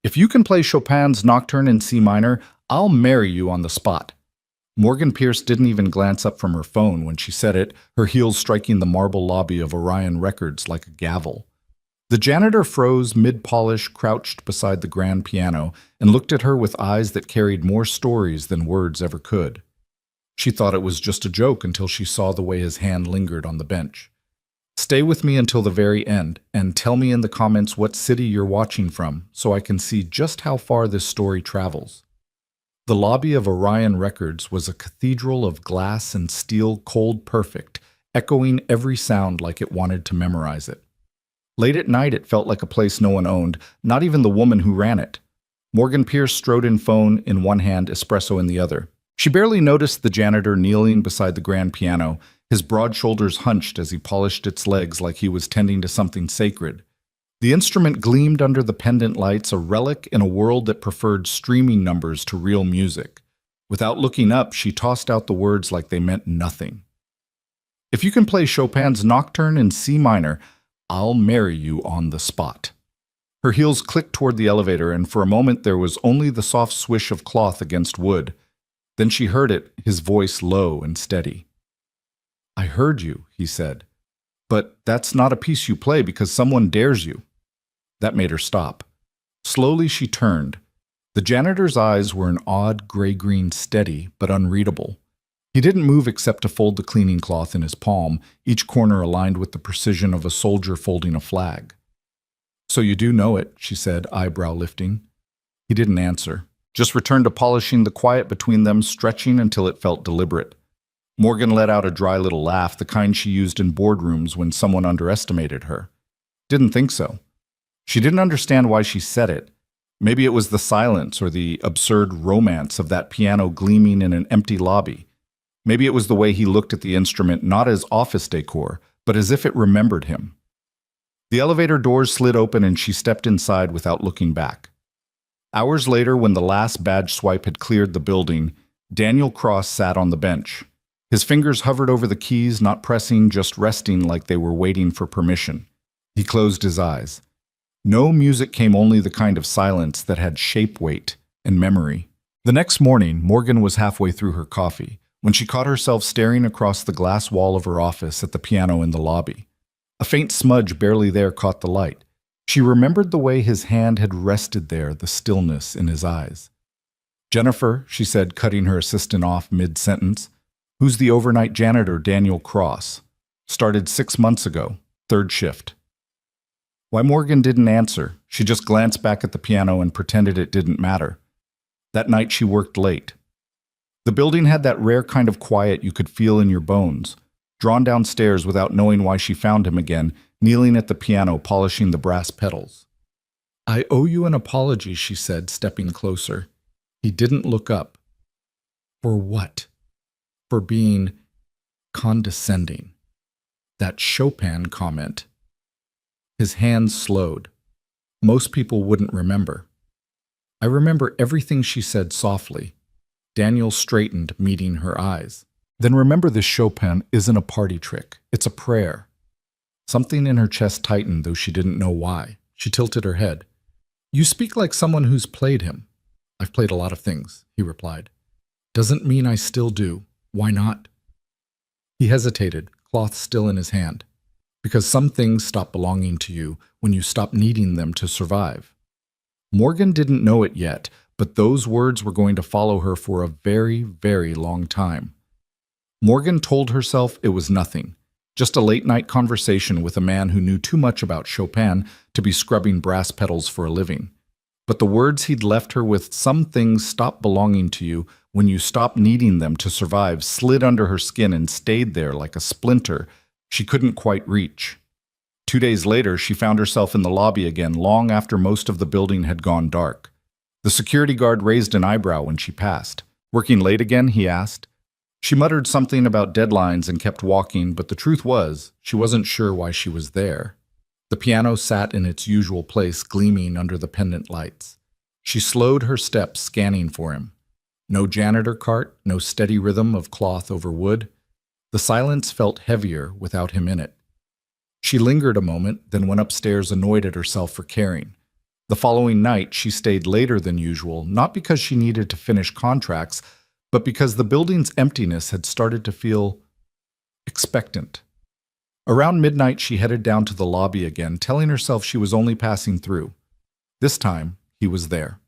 If you can play Chopin's Nocturne in C minor, I'll marry you on the spot. Morgan Pierce didn't even glance up from her phone when she said it, her heels striking the marble lobby of Orion Records like a gavel. The janitor froze mid-polish, crouched beside the grand piano, and looked at her with eyes that carried more stories than words ever could. She thought it was just a joke until she saw the way his hand lingered on the bench. Stay with me until the very end, and tell me in the comments what city you're watching from, so I can see just how far this story travels. The lobby of Orion Records was a cathedral of glass and steel, cold perfect, echoing every sound like it wanted to memorize it. Late at night, it felt like a place no one owned, not even the woman who ran it. Morgan Pierce strode in, phone in one hand, espresso in the other. She barely noticed the janitor kneeling beside the grand piano, his broad shoulders hunched as he polished its legs like he was tending to something sacred. The instrument gleamed under the pendant lights, a relic in a world that preferred streaming numbers to real music. Without looking up, she tossed out the words like they meant nothing. If you can play Chopin's Nocturne in C minor, I'll marry you on the spot. Her heels clicked toward the elevator, and for a moment there was only the soft swish of cloth against wood. Then she heard it, his voice low and steady. I heard you, he said. But that's not a piece you play because someone dares you. That made her stop. Slowly she turned. The janitor's eyes were an odd gray-green, steady but unreadable. He didn't move except to fold the cleaning cloth in his palm, each corner aligned with the precision of a soldier folding a flag. So you do know it, she said, eyebrow lifting. He didn't answer, just returned to polishing the quiet between them, stretching until it felt deliberate. Morgan let out a dry little laugh, the kind she used in boardrooms when someone underestimated her. Didn't think so. She didn't understand why she said it. Maybe it was the silence or the absurd romance of that piano gleaming in an empty lobby. Maybe it was the way he looked at the instrument not as office decor, but as if it remembered him. The elevator doors slid open and she stepped inside without looking back. Hours later, when the last badge swipe had cleared the building, Daniel Cross sat on the bench. His fingers hovered over the keys, not pressing, just resting like they were waiting for permission. He closed his eyes. No music came, only the kind of silence that had shape weight and memory. The next morning, Morgan was halfway through her coffee when she caught herself staring across the glass wall of her office at the piano in the lobby. A faint smudge barely there caught the light. She remembered the way his hand had rested there, the stillness in his eyes. Jennifer, she said, cutting her assistant off mid-sentence. Who's the overnight janitor, Daniel Cross? Started 6 months ago, third shift. Why Morgan didn't answer. She just glanced back at the piano and pretended it didn't matter. That night she worked late. The building had that rare kind of quiet you could feel in your bones. Drawn downstairs without knowing why she found him again, kneeling at the piano, polishing the brass pedals. I owe you an apology, she said, stepping closer. He didn't look up. For what? For being condescending. That Chopin comment. His hands slowed. Most people wouldn't remember. I remember everything she said softly. Daniel straightened, meeting her eyes. Then remember, this Chopin isn't a party trick. It's a prayer. Something in her chest tightened, though she didn't know why. She tilted her head. You speak like someone who's played him. I've played a lot of things, he replied. Doesn't mean I still do. Why not? He hesitated, cloth still in his hand. Because some things stop belonging to you when you stop needing them to survive. Morgan didn't know it yet, but those words were going to follow her for a very, very long time. Morgan told herself it was nothing, just a late-night conversation with a man who knew too much about Chopin to be scrubbing brass pedals for a living. But the words he'd left her with, some things stop belonging to you when you stop needing them to survive, slid under her skin and stayed there like a splinter she couldn't quite reach. 2 days later, she found herself in the lobby again, long after most of the building had gone dark. The security guard raised an eyebrow when she passed. Working late again, he asked. She muttered something about deadlines and kept walking, but the truth was, she wasn't sure why she was there. The piano sat in its usual place, gleaming under the pendant lights. She slowed her steps, scanning for him. No janitor cart, no steady rhythm of cloth over wood. The silence felt heavier without him in it. She lingered a moment, then went upstairs, annoyed at herself for caring. The following night, she stayed later than usual, not because she needed to finish contracts, but because the building's emptiness had started to feel expectant. Around midnight, she headed down to the lobby again, telling herself she was only passing through. This time, he was there.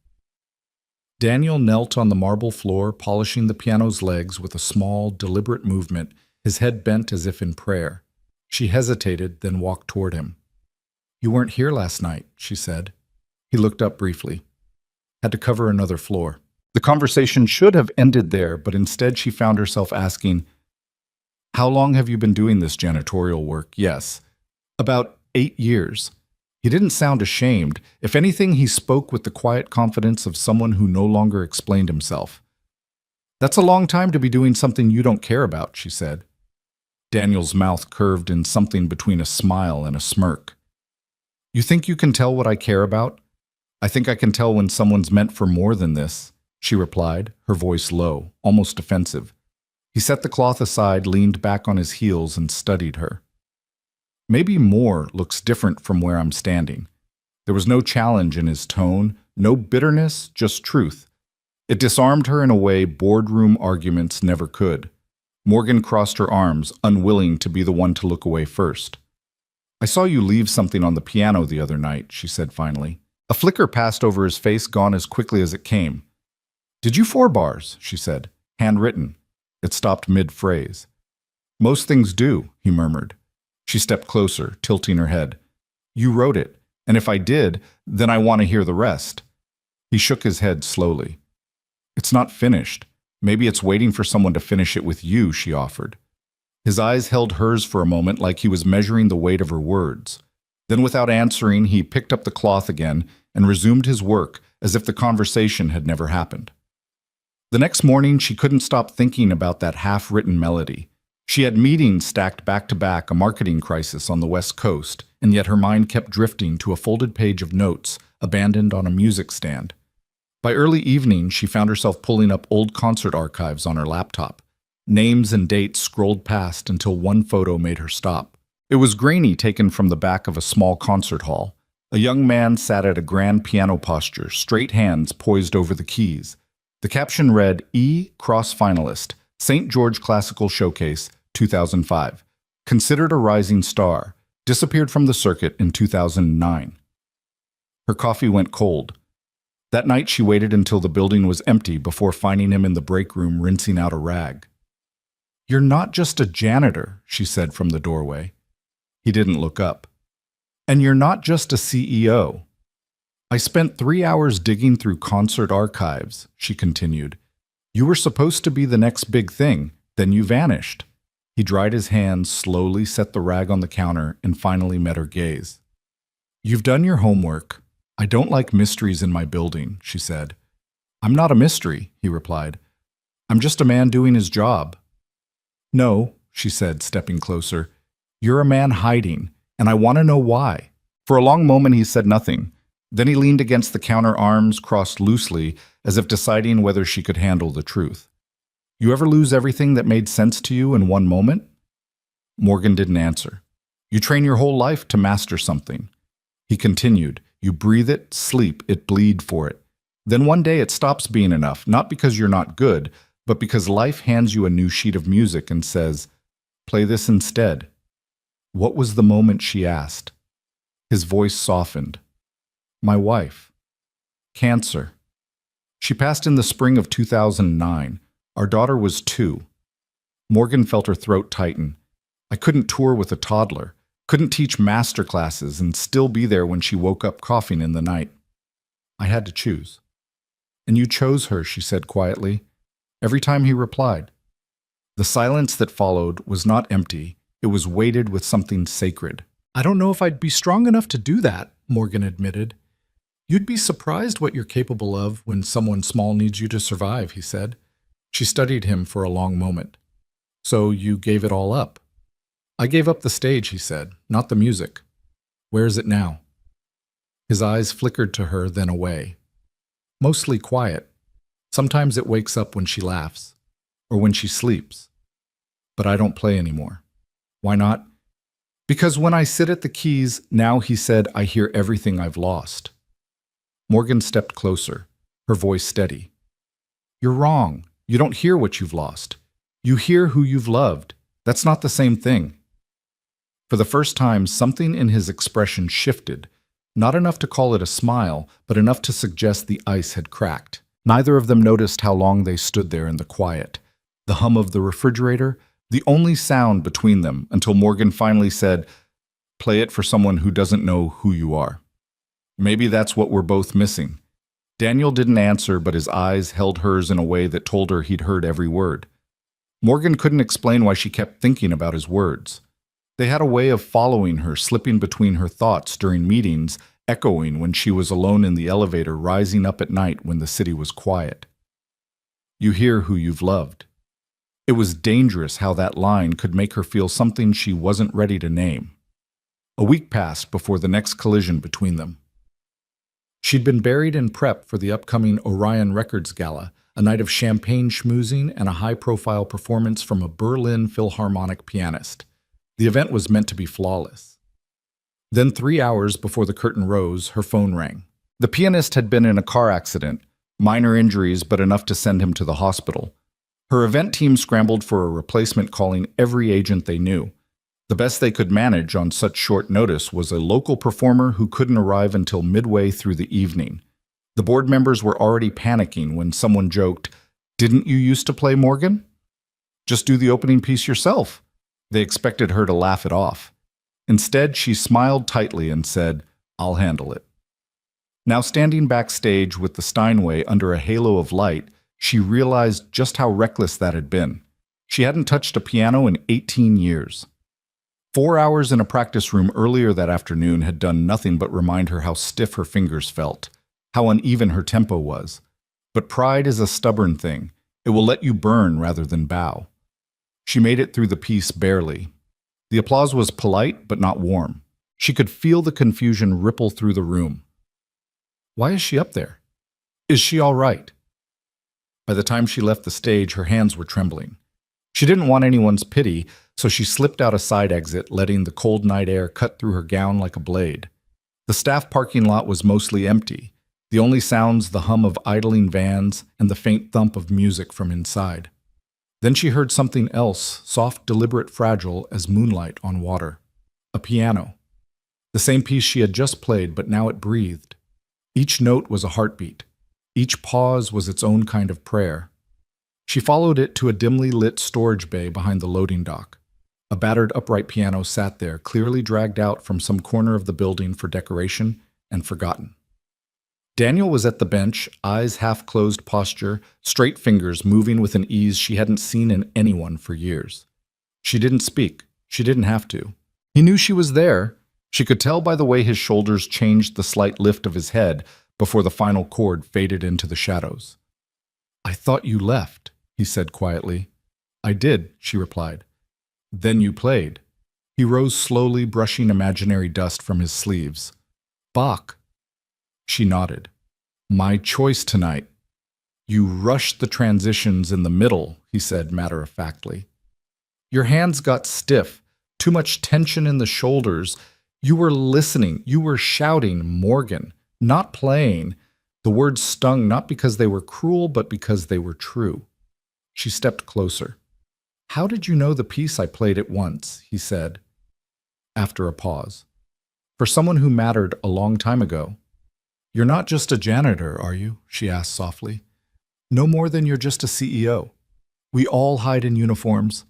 Daniel knelt on the marble floor, polishing the piano's legs with a small, deliberate movement, his head bent as if in prayer. She hesitated, then walked toward him. "You weren't here last night," she said. He looked up briefly. "Had to cover another floor." The conversation should have ended there, but instead she found herself asking, "How long have you been doing this janitorial work?" "Yes, about 8 years." He didn't sound ashamed. If anything, he spoke with the quiet confidence of someone who no longer explained himself. "That's a long time to be doing something you don't care about," she said. Daniel's mouth curved in something between a smile and a smirk. "You think you can tell what I care about? I think I can tell when someone's meant for more than this," she replied, her voice low, almost defensive. He set the cloth aside, leaned back on his heels, and studied her. "Maybe more looks different from where I'm standing." There was no challenge in his tone, no bitterness, just truth. It disarmed her in a way boardroom arguments never could. Morgan crossed her arms, unwilling to be the one to look away first. "I saw you leave something on the piano the other night," she said finally. A flicker passed over his face, gone as quickly as it came. "Did you 4 bars?" she said. "Handwritten." It stopped mid-phrase. "Most things do," he murmured. She stepped closer, tilting her head. "You wrote it, and if I did, then I want to hear the rest." He shook his head slowly. "It's not finished. Maybe it's waiting for someone to finish it with you," she offered. His eyes held hers for a moment like he was measuring the weight of her words. Then without answering, he picked up the cloth again and resumed his work as if the conversation had never happened. The next morning, she couldn't stop thinking about that half-written melody. She had meetings stacked back to back, a marketing crisis on the West Coast, and yet her mind kept drifting to a folded page of notes abandoned on a music stand. By early evening, she found herself pulling up old concert archives on her laptop. Names and dates scrolled past until one photo made her stop. It was grainy, taken from the back of a small concert hall. A young man sat at a grand piano posture, straight hands poised over the keys. The caption read, "E. Cross Finalist, St. George Classical Showcase, 2005. Considered a rising star. Disappeared from the circuit in 2009. Her coffee went cold. That night she waited until the building was empty before finding him in the break room rinsing out a rag. "You're not just a janitor," she said from the doorway. He didn't look up. "And you're not just a CEO. I spent 3 hours digging through concert archives," she continued. "You were supposed to be the next big thing, then you vanished." He dried his hands, slowly set the rag on the counter, and finally met her gaze. "You've done your homework. I don't like mysteries in my building," she said. "I'm not a mystery," he replied. "I'm just a man doing his job." "No," she said, stepping closer. "You're a man hiding, and I want to know why." For a long moment he said nothing. Then he leaned against the counter, arms crossed loosely, as if deciding whether she could handle the truth. "You ever lose everything that made sense to you in one moment?" Morgan didn't answer. "You train your whole life to master something." He continued. "You breathe it, sleep it, bleed for it. Then one day it stops being enough, not because you're not good, but because life hands you a new sheet of music and says, 'Play this instead.'" "What was the moment?" she asked. His voice softened. "My wife. Cancer. She passed in the spring of 2009. Our daughter was 2. Morgan felt her throat tighten. "I couldn't tour with a toddler, couldn't teach master classes and still be there when she woke up coughing in the night. I had to choose." "And you chose her," she said quietly. Every time he replied. The silence that followed was not empty, it was weighted with something sacred. "I don't know if I'd be strong enough to do that," Morgan admitted. "You'd be surprised what you're capable of when someone small needs you to survive," he said. She studied him for a long moment. "So you gave it all up?" "I gave up the stage," he said, "not the music." "Where is it now?" His eyes flickered to her, then away. "Mostly quiet. Sometimes it wakes up when she laughs, or when she sleeps. But I don't play anymore." "Why not?" "Because when I sit at the keys, now," he said, "I hear everything I've lost." Morgan stepped closer, her voice steady. You're wrong. You don't hear what you've lost. You hear who you've loved. That's not the same thing. For the first time, something in his expression shifted, not enough to call it a smile, but enough to suggest the ice had cracked. Neither of them noticed how long they stood there in the quiet. The hum of the refrigerator, the only sound between them, until Morgan finally said, "Play it for someone who doesn't know who you are." Maybe that's what we're both missing. Daniel didn't answer, but his eyes held hers in a way that told her he'd heard every word. Morgan couldn't explain why she kept thinking about his words. They had a way of following her, slipping between her thoughts during meetings, echoing when she was alone in the elevator, rising up at night when the city was quiet. You hear who you've loved. It was dangerous how that line could make her feel something she wasn't ready to name. A week passed before the next collision between them. She'd been buried in prep for the upcoming Orion Records Gala, a night of champagne schmoozing and a high-profile performance from a Berlin Philharmonic pianist. The event was meant to be flawless. Then 3 hours before the curtain rose, her phone rang. The pianist had been in a car accident, minor injuries but enough to send him to the hospital. Her event team scrambled for a replacement, calling every agent they knew. The best they could manage on such short notice was a local performer who couldn't arrive until midway through the evening. The board members were already panicking when someone joked, "Didn't you used to play Morgan? Just do the opening piece yourself." They expected her to laugh it off. Instead, she smiled tightly and said, "I'll handle it." Now standing backstage with the Steinway under a halo of light, she realized just how reckless that had been. She hadn't touched a piano in 18 years. 4 hours in a practice room earlier that afternoon had done nothing but remind her how stiff her fingers felt, how uneven her tempo was. But pride is a stubborn thing. It will let you burn rather than bow. She made it through the piece barely. The applause was polite but not warm. She could feel the confusion ripple through the room. Why is she up there? Is she all right? By the time she left the stage, her hands were trembling. She didn't want anyone's pity, so she slipped out a side exit, letting the cold night air cut through her gown like a blade. The staff parking lot was mostly empty. The only sounds the hum of idling vans and the faint thump of music from inside. Then she heard something else, soft, deliberate, fragile as moonlight on water. A piano. The same piece she had just played, but now it breathed. Each note was a heartbeat. Each pause was its own kind of prayer. She followed it to a dimly lit storage bay behind the loading dock. A battered upright piano sat there, clearly dragged out from some corner of the building for decoration and forgotten. Daniel was at the bench, eyes half-closed posture, straight fingers moving with an ease she hadn't seen in anyone for years. She didn't speak. She didn't have to. He knew she was there. She could tell by the way his shoulders changed the slight lift of his head before the final chord faded into the shadows. "I thought you left," he said quietly. "I did," she replied. "Then you played." He rose slowly, brushing imaginary dust from his sleeves. "Bach." She nodded. "My choice tonight." "You rushed the transitions in the middle," he said matter-of-factly. "Your hands got stiff, too much tension in the shoulders. You were listening, you were shouting, Morgan, not playing." The words stung not because they were cruel, but because they were true. She stepped closer. "How did you know the piece I played at once?" he said, after a pause. "For someone who mattered a long time ago." "You're not just a janitor, are you?" she asked softly. "No more than you're just a CEO. We all hide in uniforms."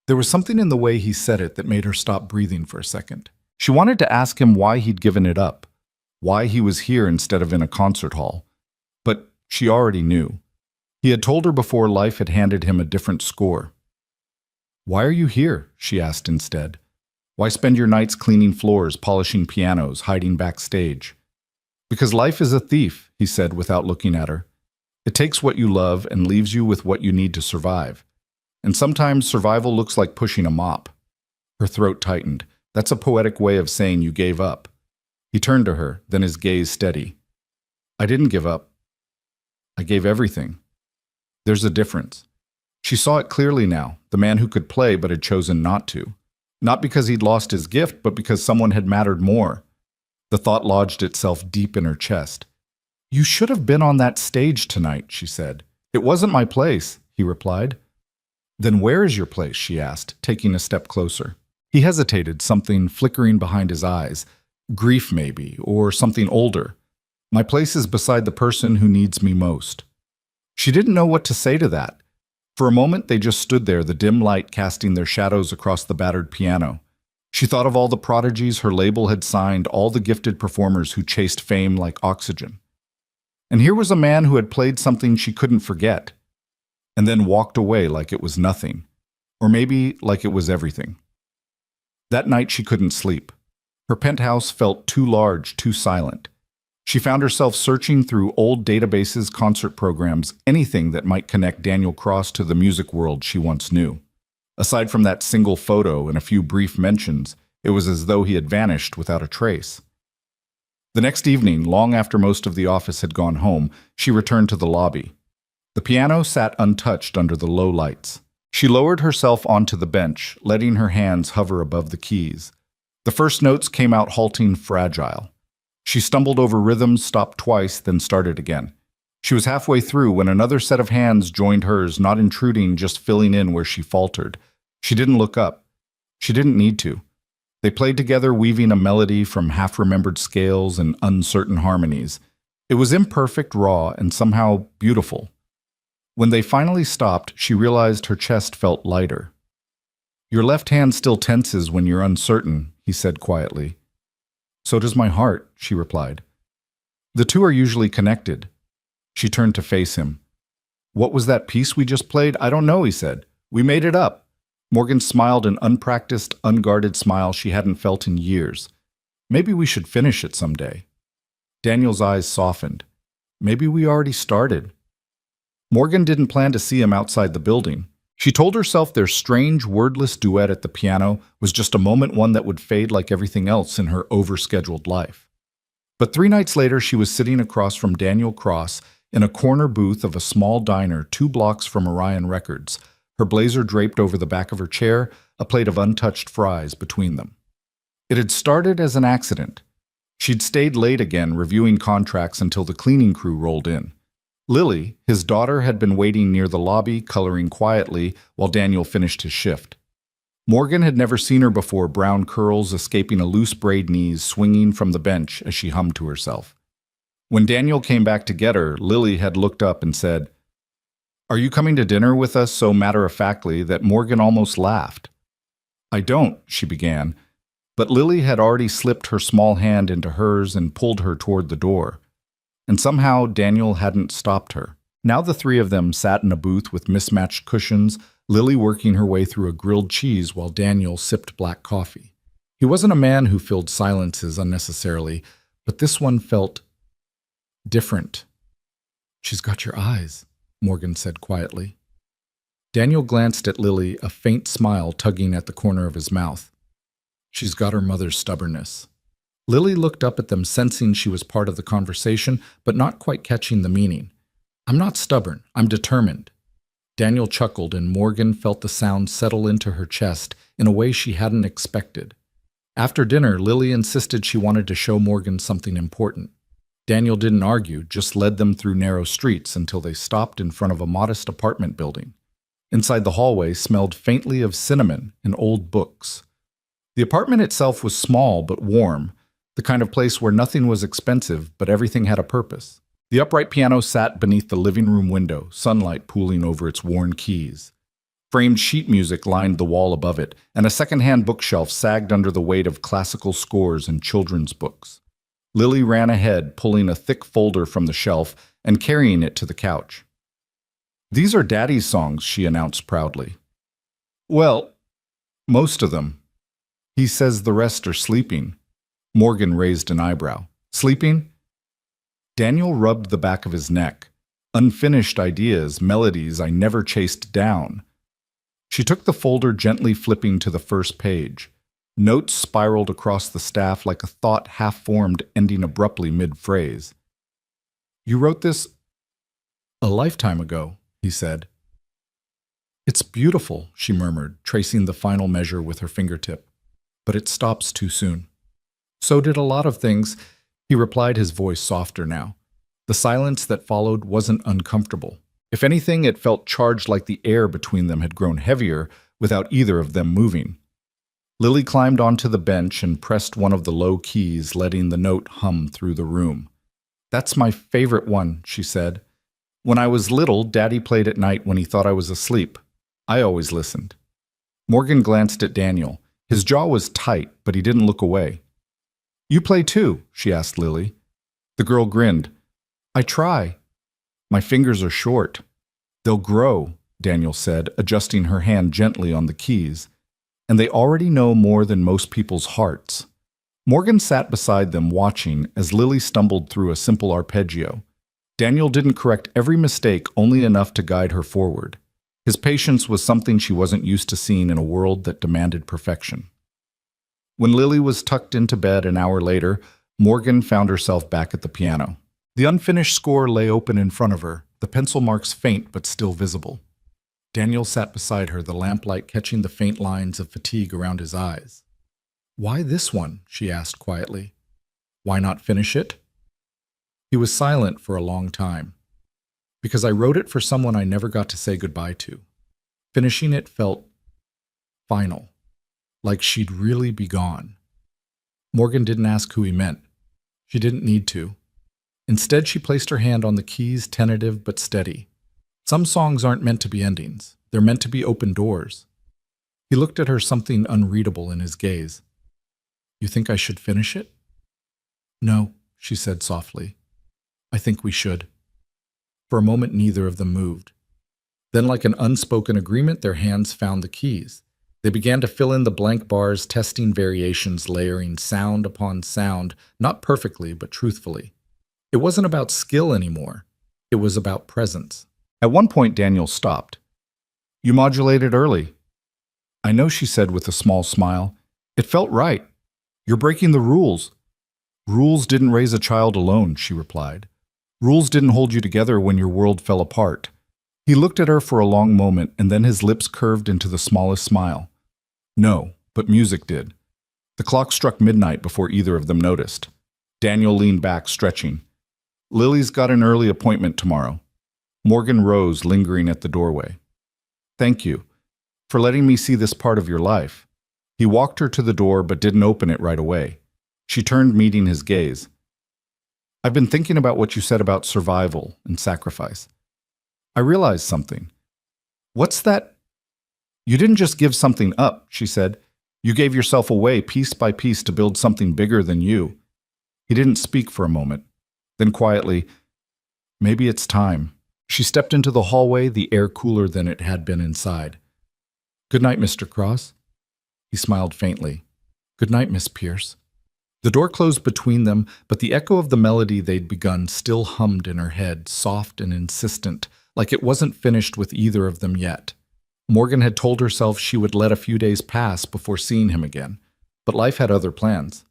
There was something in the way he said it that made her stop breathing for a second. She wanted to ask him why he'd given it up, why he was here instead of in a concert hall. But she already knew. He had told her before life had handed him a different score. "Why are you here?" she asked instead. "Why spend your nights cleaning floors, polishing pianos, hiding backstage?" "Because life is a thief," he said without looking at her. "It takes what you love and leaves you with what you need to survive. And sometimes survival looks like pushing a mop." Her throat tightened. "That's a poetic way of saying you gave up." He turned to her, then his gaze steady. "I didn't give up. I gave everything." There's a difference. She saw it clearly now, the man who could play but had chosen not to. Not because he'd lost his gift, but because someone had mattered more. The thought lodged itself deep in her chest. You should have been on that stage tonight, she said. It wasn't my place, he replied. Then where is your place, she asked, taking a step closer. He hesitated, something flickering behind his eyes. Grief, maybe, or something older. My place is beside the person who needs me most. She didn't know what to say to that. For a moment, they just stood there, the dim light casting their shadows across the battered piano. She thought of all the prodigies her label had signed, all the gifted performers who chased fame like oxygen. And here was a man who had played something she couldn't forget, and then walked away like it was nothing, or maybe like it was everything. That night she couldn't sleep. Her penthouse felt too large, too silent. She found herself searching through old databases, concert programs, anything that might connect Daniel Cross to the music world she once knew. Aside from that single photo and a few brief mentions, it was as though he had vanished without a trace. The next evening, long after most of the office had gone home, she returned to the lobby. The piano sat untouched under the low lights. She lowered herself onto the bench, letting her hands hover above the keys. The first notes came out halting, fragile. She stumbled over rhythms, stopped twice, then started again. She was halfway through when another set of hands joined hers, not intruding, just filling in where she faltered. She didn't look up. She didn't need to. They played together, weaving a melody from half-remembered scales and uncertain harmonies. It was imperfect, raw, and somehow beautiful. When they finally stopped, she realized her chest felt lighter. Your left hand still tenses when you're uncertain, he said quietly. So does my heart, she replied. The two are usually connected. She turned to face him. What was that piece we just played? I don't know, he said. We made it up. Morgan smiled, an unpracticed, unguarded smile she hadn't felt in years. Maybe we should finish it someday. Daniel's eyes softened. Maybe we already started. Morgan didn't plan to see him outside the building. She told herself their strange, wordless duet at the piano was just a moment, one that would fade like everything else in her overscheduled life. But 3 nights later, she was sitting across from Daniel Cross in a corner booth of a small diner 2 blocks from Orion Records, her blazer draped over the back of her chair, a plate of untouched fries between them. It had started as an accident. She'd stayed late again, reviewing contracts until the cleaning crew rolled in. Lily, his daughter, had been waiting near the lobby, coloring quietly while Daniel finished his shift. Morgan had never seen her before, brown curls escaping a loose braid knees swinging from the bench as she hummed to herself. When Daniel came back to get her, Lily had looked up and said, "Are you coming to dinner with us?" so matter-of-factly that Morgan almost laughed. "I don't," she began, but Lily had already slipped her small hand into hers and pulled her toward the door. And somehow Daniel hadn't stopped her. Now the 3 of them sat in a booth with mismatched cushions, Lily working her way through a grilled cheese while Daniel sipped black coffee. He wasn't a man who filled silences unnecessarily, but this one felt different. "She's got your eyes," Morgan said quietly. Daniel glanced at Lily, a faint smile tugging at the corner of his mouth. "She's got her mother's stubbornness." Lily looked up at them, sensing she was part of the conversation, but not quite catching the meaning. "I'm not stubborn. I'm determined." Daniel chuckled, and Morgan felt the sound settle into her chest in a way she hadn't expected. After dinner, Lily insisted she wanted to show Morgan something important. Daniel didn't argue, just led them through narrow streets until they stopped in front of a modest apartment building. Inside the hallway smelled faintly of cinnamon and old books. The apartment itself was small but warm, the kind of place where nothing was expensive, but everything had a purpose. The upright piano sat beneath the living room window, sunlight pooling over its worn keys. Framed sheet music lined the wall above it, and a second-hand bookshelf sagged under the weight of classical scores and children's books. Lily ran ahead, pulling a thick folder from the shelf and carrying it to the couch. "These are Daddy's songs," she announced proudly. "Well, most of them. He says the rest are sleeping." Morgan raised an eyebrow. "Sleeping?" Daniel rubbed the back of his neck. "Unfinished ideas, melodies I never chased down." She took the folder, gently flipping to the first page. Notes spiraled across the staff like a thought half-formed, ending abruptly mid-phrase. "You wrote this a lifetime ago," he said. "It's beautiful," she murmured, tracing the final measure with her fingertip. "But it stops too soon." "So did a lot of things," he replied, his voice softer now. The silence that followed wasn't uncomfortable. If anything, it felt charged, like the air between them had grown heavier without either of them moving. Lily climbed onto the bench and pressed one of the low keys, letting the note hum through the room. "That's my favorite one," she said. "When I was little, Daddy played at night when he thought I was asleep. I always listened." Morgan glanced at Daniel. His jaw was tight, but he didn't look away. "You play too?" she asked Lily. The girl grinned. "I try. My fingers are short." "They'll grow," Daniel said, adjusting her hand gently on the keys. "And they already know more than most people's hearts." Morgan sat beside them, watching as Lily stumbled through a simple arpeggio. Daniel didn't correct every mistake, only enough to guide her forward. His patience was something she wasn't used to seeing in a world that demanded perfection. When Lily was tucked into bed an hour later, Morgan found herself back at the piano. The unfinished score lay open in front of her, the pencil marks faint but still visible. Daniel sat beside her, the lamplight catching the faint lines of fatigue around his eyes. "Why this one?" she asked quietly. "Why not finish it?" He was silent for a long time. "Because I wrote it for someone I never got to say goodbye to." Finishing it felt final, like she'd really be gone. Morgan didn't ask who he meant. She didn't need to. Instead, she placed her hand on the keys, tentative but steady. Some songs aren't meant to be endings. They're meant to be open doors. He looked at her, something unreadable in his gaze. "You think I should finish it?" "No," she said softly. "I think we should." For a moment, neither of them moved. Then, like an unspoken agreement, their hands found the keys. They began to fill in the blank bars, testing variations, layering sound upon sound, not perfectly, but truthfully. It wasn't about skill anymore. It was about presence. At one point, Daniel stopped. "You modulated early." "I know," she said with a small smile. "It felt right. You're breaking the rules." "Rules didn't raise a child alone," she replied. "Rules didn't hold you together when your world fell apart." He looked at her for a long moment, and then his lips curved into the smallest smile. "No, but music did." The clock struck midnight before either of them noticed. Daniel leaned back, stretching. "Lily's got an early appointment tomorrow." Morgan rose, lingering at the doorway. "Thank you for letting me see this part of your life." He walked her to the door but didn't open it right away. She turned, meeting his gaze. "I've been thinking about what you said about survival and sacrifice. I realized something." "What's that?" "You didn't just give something up," she said. "You gave yourself away piece by piece to build something bigger than you." He didn't speak for a moment. Then quietly, "Maybe it's time." She stepped into the hallway, the air cooler than it had been inside. "Good night, Mr. Cross." He smiled faintly. "Good night, Miss Pierce." The door closed between them, but the echo of the melody they'd begun still hummed in her head, soft and insistent, like it wasn't finished with either of them yet. Morgan had told herself she would let a few days pass before seeing him again, but life had other plans.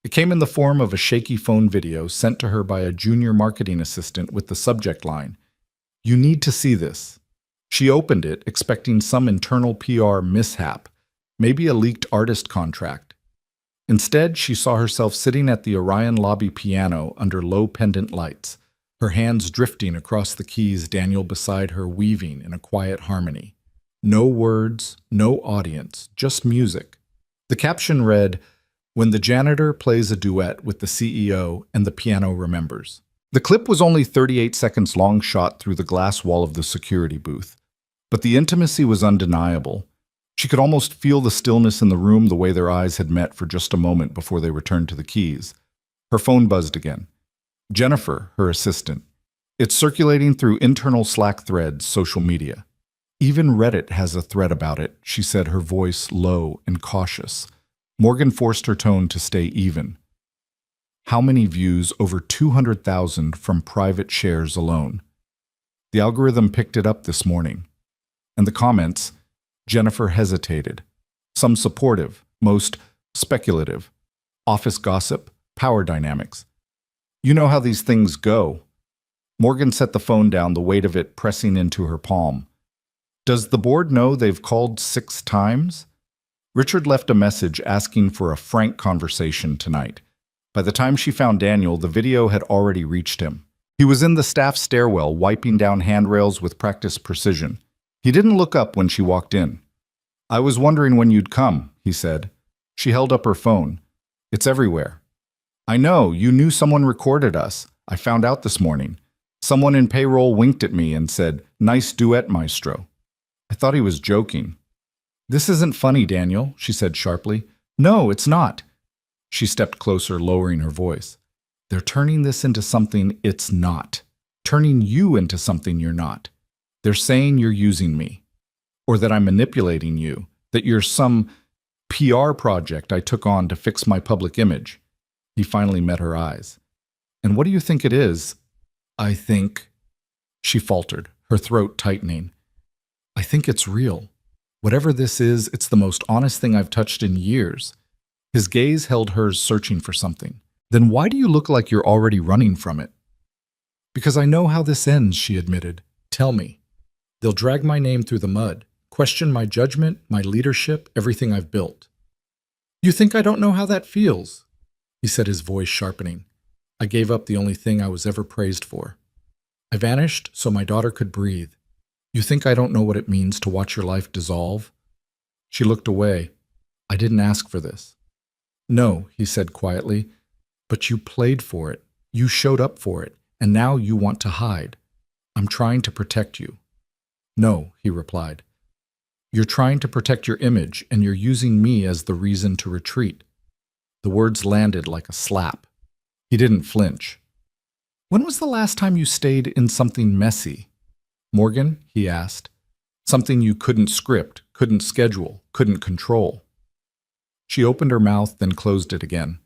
It came in the form of a shaky phone video sent to her by a junior marketing assistant with the subject line, "You need to see this." She opened it, expecting some internal PR mishap, maybe a leaked artist contract. Instead, she saw herself sitting at the Orion lobby piano under low pendant lights, her hands drifting across the keys, Daniel beside her weaving in a quiet harmony. No words, no audience, just music. The caption read, "When the janitor plays a duet with the CEO and the piano remembers." The clip was only 38 seconds long, shot through the glass wall of the security booth. But the intimacy was undeniable. She could almost feel the stillness in the room, the way their eyes had met for just a moment before they returned to the keys. Her phone buzzed again. Jennifer, her assistant. It's circulating through internal Slack threads, social media. "Even Reddit has a thread about it," she said, her voice low and cautious. Morgan forced her tone to stay even. "How many views?" "Over 200,000 from private shares alone. The algorithm picked it up this morning." And the comments, Jennifer hesitated. Some supportive, most speculative. Office gossip, power dynamics. "You know how these things go." Morgan set the phone down, the weight of it pressing into her palm. "Does the board know they've called 6 times?" Richard left a message asking for a frank conversation tonight. By the time she found Daniel, the video had already reached him. He He was in the staff stairwell, wiping down handrails with practiced precision. He didn't look up when she walked in. "I was wondering when you'd come," he said. She held up her phone. "It's everywhere." "I know, you knew someone recorded us. I found out this morning. Someone in payroll winked at me and said, 'Nice duet, maestro.' I thought he was joking." "This isn't funny, Daniel," she said sharply. "No, it's not." She stepped closer, lowering her voice. "They're turning this into something it's not. Turning you into something you're not. They're saying you're using me. Or that I'm manipulating you. That you're some PR project I took on to fix my public image." He finally met her eyes. "And what do you think it is?" "I think—" She faltered, her throat tightening. "I think it's real. Whatever this is, it's the most honest thing I've touched in years." His gaze held hers, searching for something. "Then why do you look like you're already running from it?" "Because I know how this ends," she admitted. "Tell me. They'll drag my name through the mud, question my judgment, my leadership, everything I've built." "You think I don't know how that feels?" He said, his voice sharpening. "I gave up the only thing I was ever praised for. I vanished so my daughter could breathe. You think I don't know what it means to watch your life dissolve?" She looked away. "I didn't ask for this." "No," he said quietly, "but you played for it. You showed up for it, and now you want to hide. I'm trying to protect you." "No," he replied. "You're trying to protect your image, and you're using me as the reason to retreat." The words landed like a slap. He didn't flinch. "When was the last time you stayed in something messy?" "Morgan," he asked. "Something you couldn't script, couldn't schedule, couldn't control." She opened her mouth, then closed it again.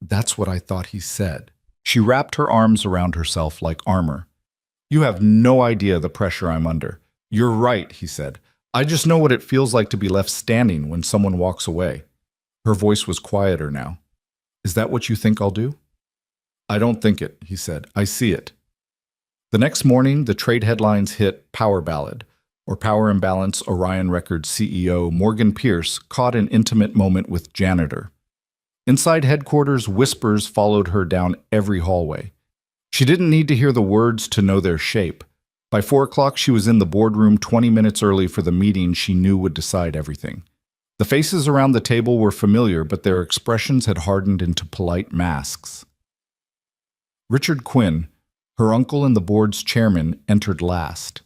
"That's what I thought he said." She wrapped her arms around herself like armor. "You have no idea the pressure I'm under." "You're right," he said. "I just know what it feels like to be left standing when someone walks away." Her voice was quieter now. "Is that what you think I'll do?" "I don't think it," he said. "I see it." The next morning, the trade headlines hit Power Ballad, or Power Imbalance. Orion Records CEO Morgan Pierce caught an intimate moment with Janitor. Inside headquarters, whispers followed her down every hallway. She didn't need to hear the words to know their shape. By 4 o'clock, she was in the boardroom 20 minutes early for the meeting she knew would decide everything. The faces around the table were familiar, but their expressions had hardened into polite masks. Richard Quinn, her uncle and the board's chairman, entered last.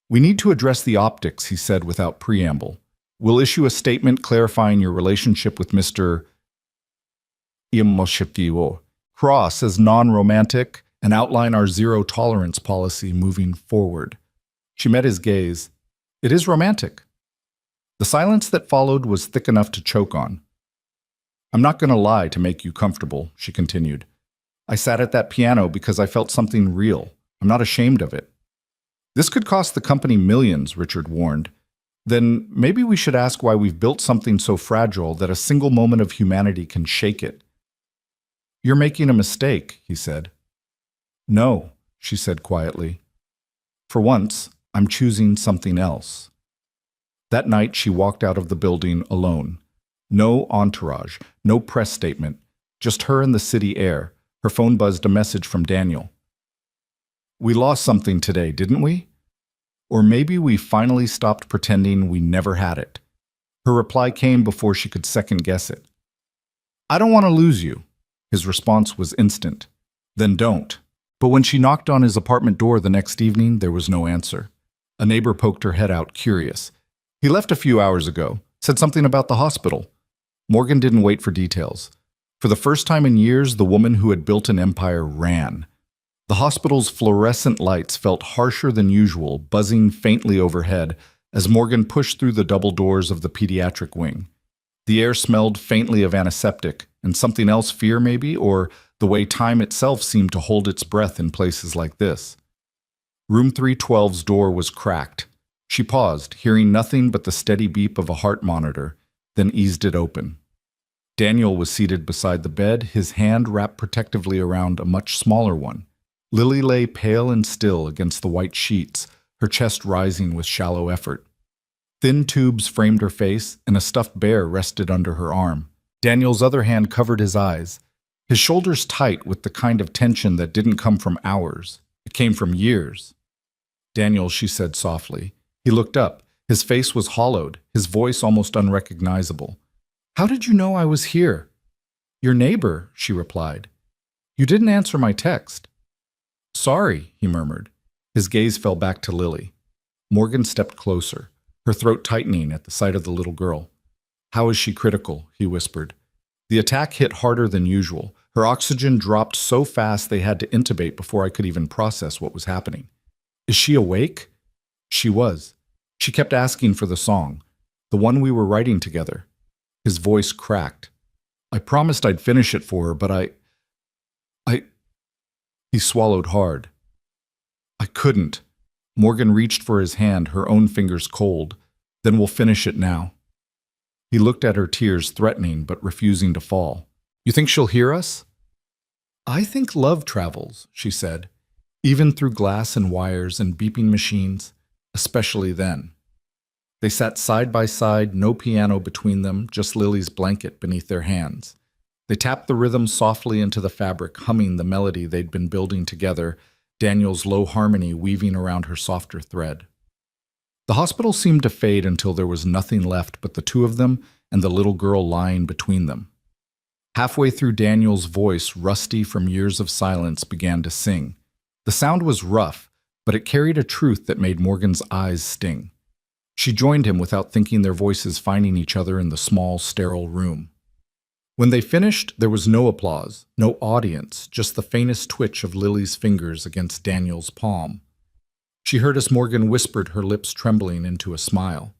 "We need to address the optics," he said without preamble. "We'll issue a statement clarifying your relationship with Mr. Cross as non-romantic and outline our zero-tolerance policy moving forward." She met his gaze. "It is romantic." The silence that followed was thick enough to choke on. "I'm not going to lie to make you comfortable," she continued. "I sat at that piano because I felt something real. I'm not ashamed of it." "This could cost the company millions," Richard warned. "Then maybe we should ask why we've built something so fragile that a single moment of humanity can shake it." "You're making a mistake," he said. "No," she said quietly. "For once, I'm choosing something else." That night, she walked out of the building alone. No entourage, no press statement, just her in the city air. Her phone buzzed a message from Daniel. "We lost something today, didn't we? Or maybe we finally stopped pretending we never had it." Her reply came before she could second-guess it. "I don't want to lose you." His response was instant. "Then don't." But when she knocked on his apartment door the next evening, there was no answer. A neighbor poked her head out, curious. "He left a few hours ago. Said something about the hospital." Morgan didn't wait for details. For the first time in years, the woman who had built an empire ran. The hospital's fluorescent lights felt harsher than usual, buzzing faintly overhead as Morgan pushed through the double doors of the pediatric wing. The air smelled faintly of antiseptic, and something else, fear maybe, or the way time itself seemed to hold its breath in places like this. Room 312's door was cracked. She paused, hearing nothing but the steady beep of a heart monitor, then eased it open. Daniel was seated beside the bed, his hand wrapped protectively around a much smaller one. Lily lay pale and still against the white sheets, her chest rising with shallow effort. Thin tubes framed her face, and a stuffed bear rested under her arm. Daniel's other hand covered his eyes. his shoulders tight with the kind of tension that didn't come from hours. It came from years. "Daniel," she said softly. He looked up. His face was hollowed, his voice almost unrecognizable. "How did you know I was here?" "Your neighbor," she replied. "You didn't answer my text." "Sorry," he murmured. His gaze fell back to Lily. Morgan stepped closer, her throat tightening at the sight of the little girl. "How is she critical?" he whispered. The attack hit harder than usual. Her oxygen dropped so fast they had to intubate before I could even process what was happening. "Is she awake?" She was. She kept asking for the song, the one we were writing together. His voice cracked. "I promised I'd finish it for her, but I... He swallowed hard. "I couldn't." Morgan reached for his hand, her own fingers cold. "Then we'll finish it now." He looked at her, tears threatening but refusing to fall. "You think she'll hear us?" "I think love travels," she said, "even through glass and wires and beeping machines, especially then." They sat side by side, no piano between them, just Lily's blanket beneath their hands. They tapped the rhythm softly into the fabric, humming the melody they'd been building together, Daniel's low harmony weaving around her softer thread. The hospital seemed to fade until there was nothing left but the two of them and the little girl lying between them. Halfway through, Daniel's voice, rusty from years of silence, began to sing. The sound was rough, but it carried a truth that made Morgan's eyes sting. She joined him without thinking, their voices finding each other in the small, sterile room. When they finished, there was no applause, no audience, just the faintest twitch of Lily's fingers against Daniel's palm. She heard as Morgan whispered, her lips trembling into a smile.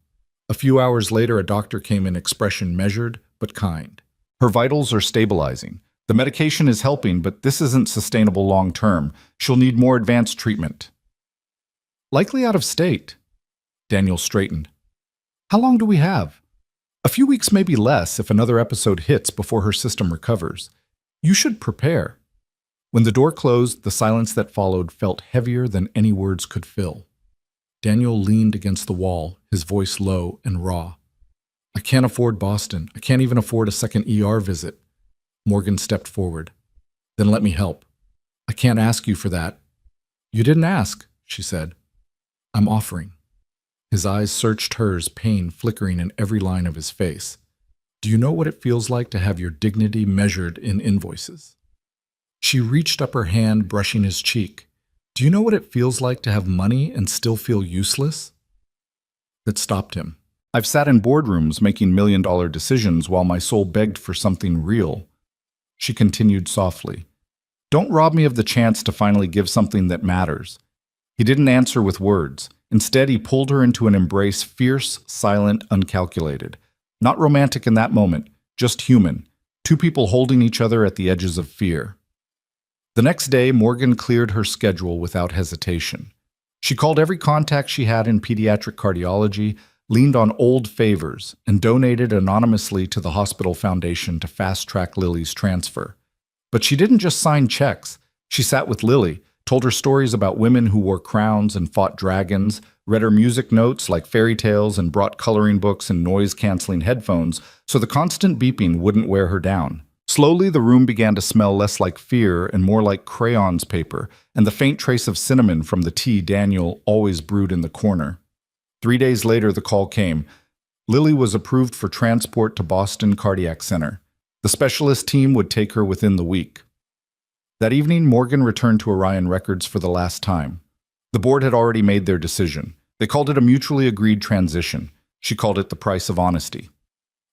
A few hours later, a doctor came in, expression measured but kind. "Her vitals are stabilizing. The medication is helping, but this isn't sustainable long term. She'll need more advanced treatment." "Likely out of state." Daniel straightened. "How long do we have?" "A few weeks, maybe less, if another episode hits before her system recovers. You should prepare." When the door closed, the silence that followed felt heavier than any words could fill. Daniel leaned against the wall, his voice low and raw. "I can't afford Boston. I can't even afford a second ER visit." Morgan stepped forward. "Then let me help." "I can't ask you for that." "You didn't ask," she said. "I'm offering." His eyes searched hers, pain flickering in every line of his face. "Do you know what it feels like to have your dignity measured in invoices?" She reached up her hand, brushing his cheek. "Do you know what it feels like to have money and still feel useless?" That stopped him. "I've sat in boardrooms making million-dollar decisions while my soul begged for something real." She continued softly. "Don't rob me of the chance to finally give something that matters." He didn't answer with words. Instead, he pulled her into an embrace, fierce, silent, uncalculated. Not romantic in that moment, just human. Two people holding each other at the edges of fear. The next day, Morgan cleared her schedule without hesitation. She called every contact she had in pediatric cardiology, leaned on old favors, and donated anonymously to the hospital foundation to fast-track Lily's transfer. But she didn't just sign checks. She sat with Lily, told her stories about women who wore crowns and fought dragons, read her music notes like fairy tales, and brought coloring books and noise-canceling headphones so the constant beeping wouldn't wear her down. Slowly, the room began to smell less like fear and more like crayons paper, and the faint trace of cinnamon from the tea Daniel always brewed in the corner. 3 days later, the call came. Lily was approved for transport to Boston Cardiac Center. The specialist team would take her within the week. That evening, Morgan returned to Orion Records for the last time. The board had already made their decision. They called it a mutually agreed transition. She called it the price of honesty.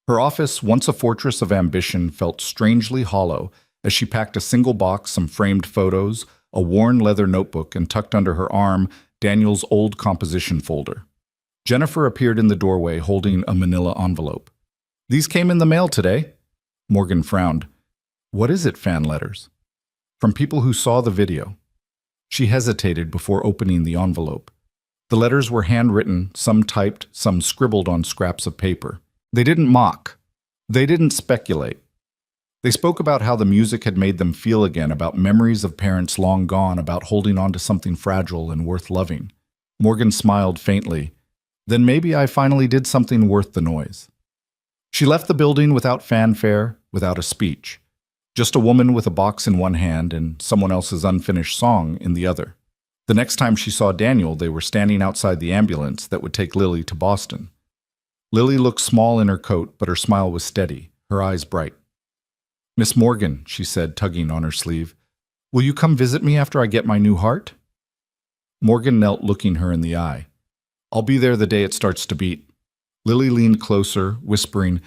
Her office, once a fortress of ambition, felt strangely hollow as she packed a single box, some framed photos, a worn leather notebook, and tucked under her arm Daniel's old composition folder. Jennifer appeared in the doorway holding a manila envelope. "These came in the mail today." Morgan frowned. "What is it, fan letters?" "From people who saw the video." She hesitated before opening the envelope. The letters were handwritten, some typed, some scribbled on scraps of paper. They didn't mock. They didn't speculate. They spoke about how the music had made them feel again, about memories of parents long gone, about holding on to something fragile and worth loving. Morgan smiled faintly. "Then maybe I finally did something worth the noise." She left the building without fanfare, without a speech. Just a woman with a box in one hand and someone else's unfinished song in the other. The next time she saw Daniel, they were standing outside the ambulance that would take Lily to Boston. Lily looked small in her coat, but her smile was steady, her eyes bright. "Miss Morgan," she said, tugging on her sleeve, "will you come visit me after I get my new heart?" Morgan knelt, looking her in the eye. "I'll be there the day it starts to beat." Lily leaned closer, whispering,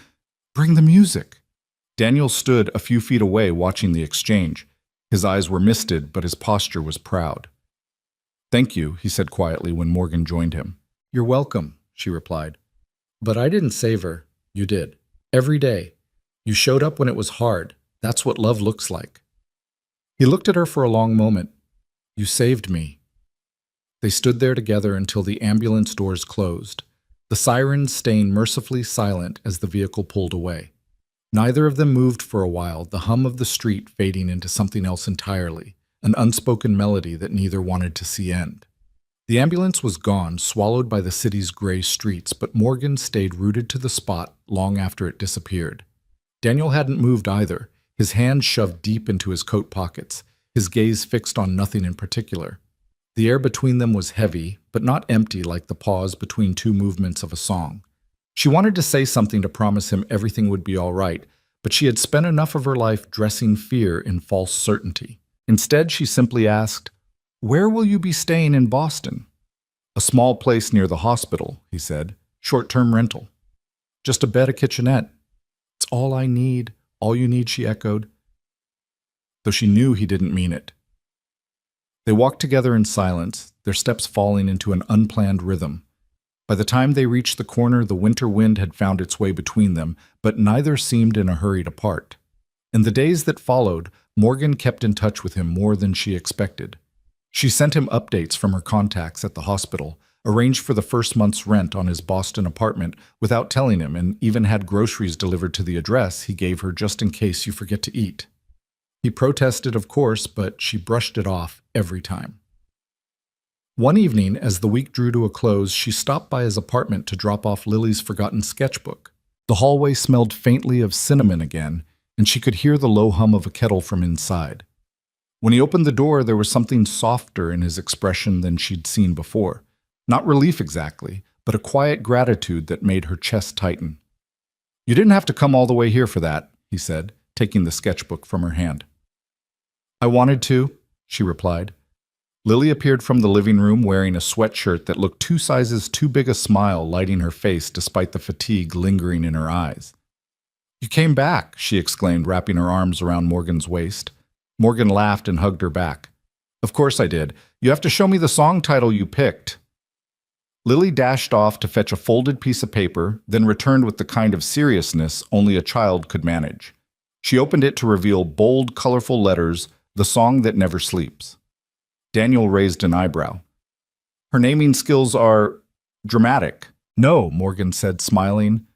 "Bring the music." Daniel stood a few feet away watching the exchange. His eyes were misted, but his posture was proud. "Thank you," he said quietly when Morgan joined him. "You're welcome," she replied. "But I didn't save her. You did. Every day. You showed up when it was hard. That's what love looks like." He looked at her for a long moment. "You saved me." They stood there together until the ambulance doors closed, the sirens staying mercifully silent as the vehicle pulled away. Neither of them moved for a while, the hum of the street fading into something else entirely, an unspoken melody that neither wanted to see end. The ambulance was gone, swallowed by the city's gray streets, but Morgan stayed rooted to the spot long after it disappeared. Daniel hadn't moved either, his hands shoved deep into his coat pockets, his gaze fixed on nothing in particular. The air between them was heavy, but not empty like the pause between two movements of a song. She wanted to say something to promise him everything would be all right, but she had spent enough of her life dressing fear in false certainty. Instead, she simply asked, "Where will you be staying in Boston?" "A small place near the hospital," he said. "Short-term rental." "Just a bed, a kitchenette." "It's all I need. All you need," she echoed, though she knew he didn't mean it. They walked together in silence, their steps falling into an unplanned rhythm. By the time they reached the corner, the winter wind had found its way between them, but neither seemed in a hurry to part. In the days that followed, Morgan kept in touch with him more than she expected. She sent him updates from her contacts at the hospital, arranged for the first month's rent on his Boston apartment without telling him, and even had groceries delivered to the address he gave her just in case you forget to eat. He protested, of course, but she brushed it off every time. One evening, as the week drew to a close, she stopped by his apartment to drop off Lily's forgotten sketchbook. The hallway smelled faintly of cinnamon again, and she could hear the low hum of a kettle from inside. When he opened the door, there was something softer in his expression than she'd seen before. Not relief exactly, but a quiet gratitude that made her chest tighten. "You didn't have to come all the way here for that," he said, taking the sketchbook from her hand. "I wanted to," she replied. Lily appeared from the living room wearing a sweatshirt that looked 2 sizes too big a smile lighting her face despite the fatigue lingering in her eyes. "You came back," she exclaimed, wrapping her arms around Morgan's waist. Morgan laughed and hugged her back. "Of course I did. You have to show me the song title you picked." Lily dashed off to fetch a folded piece of paper, then returned with the kind of seriousness only a child could manage. She opened it to reveal bold, colorful letters, "The Song That Never Sleeps." Daniel raised an eyebrow. "Her naming skills are dramatic." "No," Morgan said, smiling.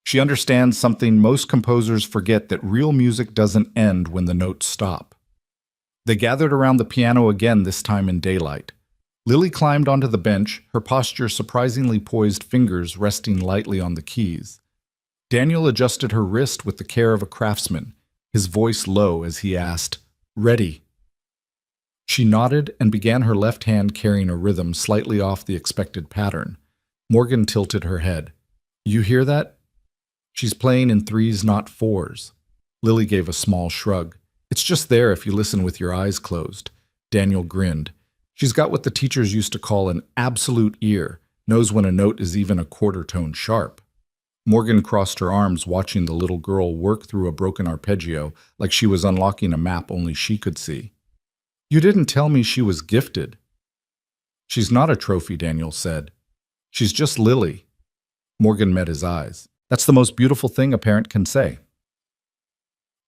"She understands something most composers forget, that real music doesn't end when the notes stop." They gathered around the piano again, this time in daylight. Lily climbed onto the bench, her posture surprisingly poised, fingers resting lightly on the keys. Daniel adjusted her wrist with the care of a craftsman, his voice low as he asked, "Ready?" She nodded and began, her left hand carrying a rhythm slightly off the expected pattern. Morgan tilted her head. "You hear that? She's playing in 3s, not 4s. Lily gave a small shrug. "It's just there if you listen with your eyes closed." Daniel grinned. "She's got what the teachers used to call an absolute ear, knows when a note is even a quarter tone sharp." Morgan crossed her arms, watching the little girl work through a broken arpeggio like she was unlocking a map only she could see. "You didn't tell me she was gifted." "She's not a trophy," Daniel said. "She's just Lily." Morgan met his eyes. "That's the most beautiful thing a parent can say."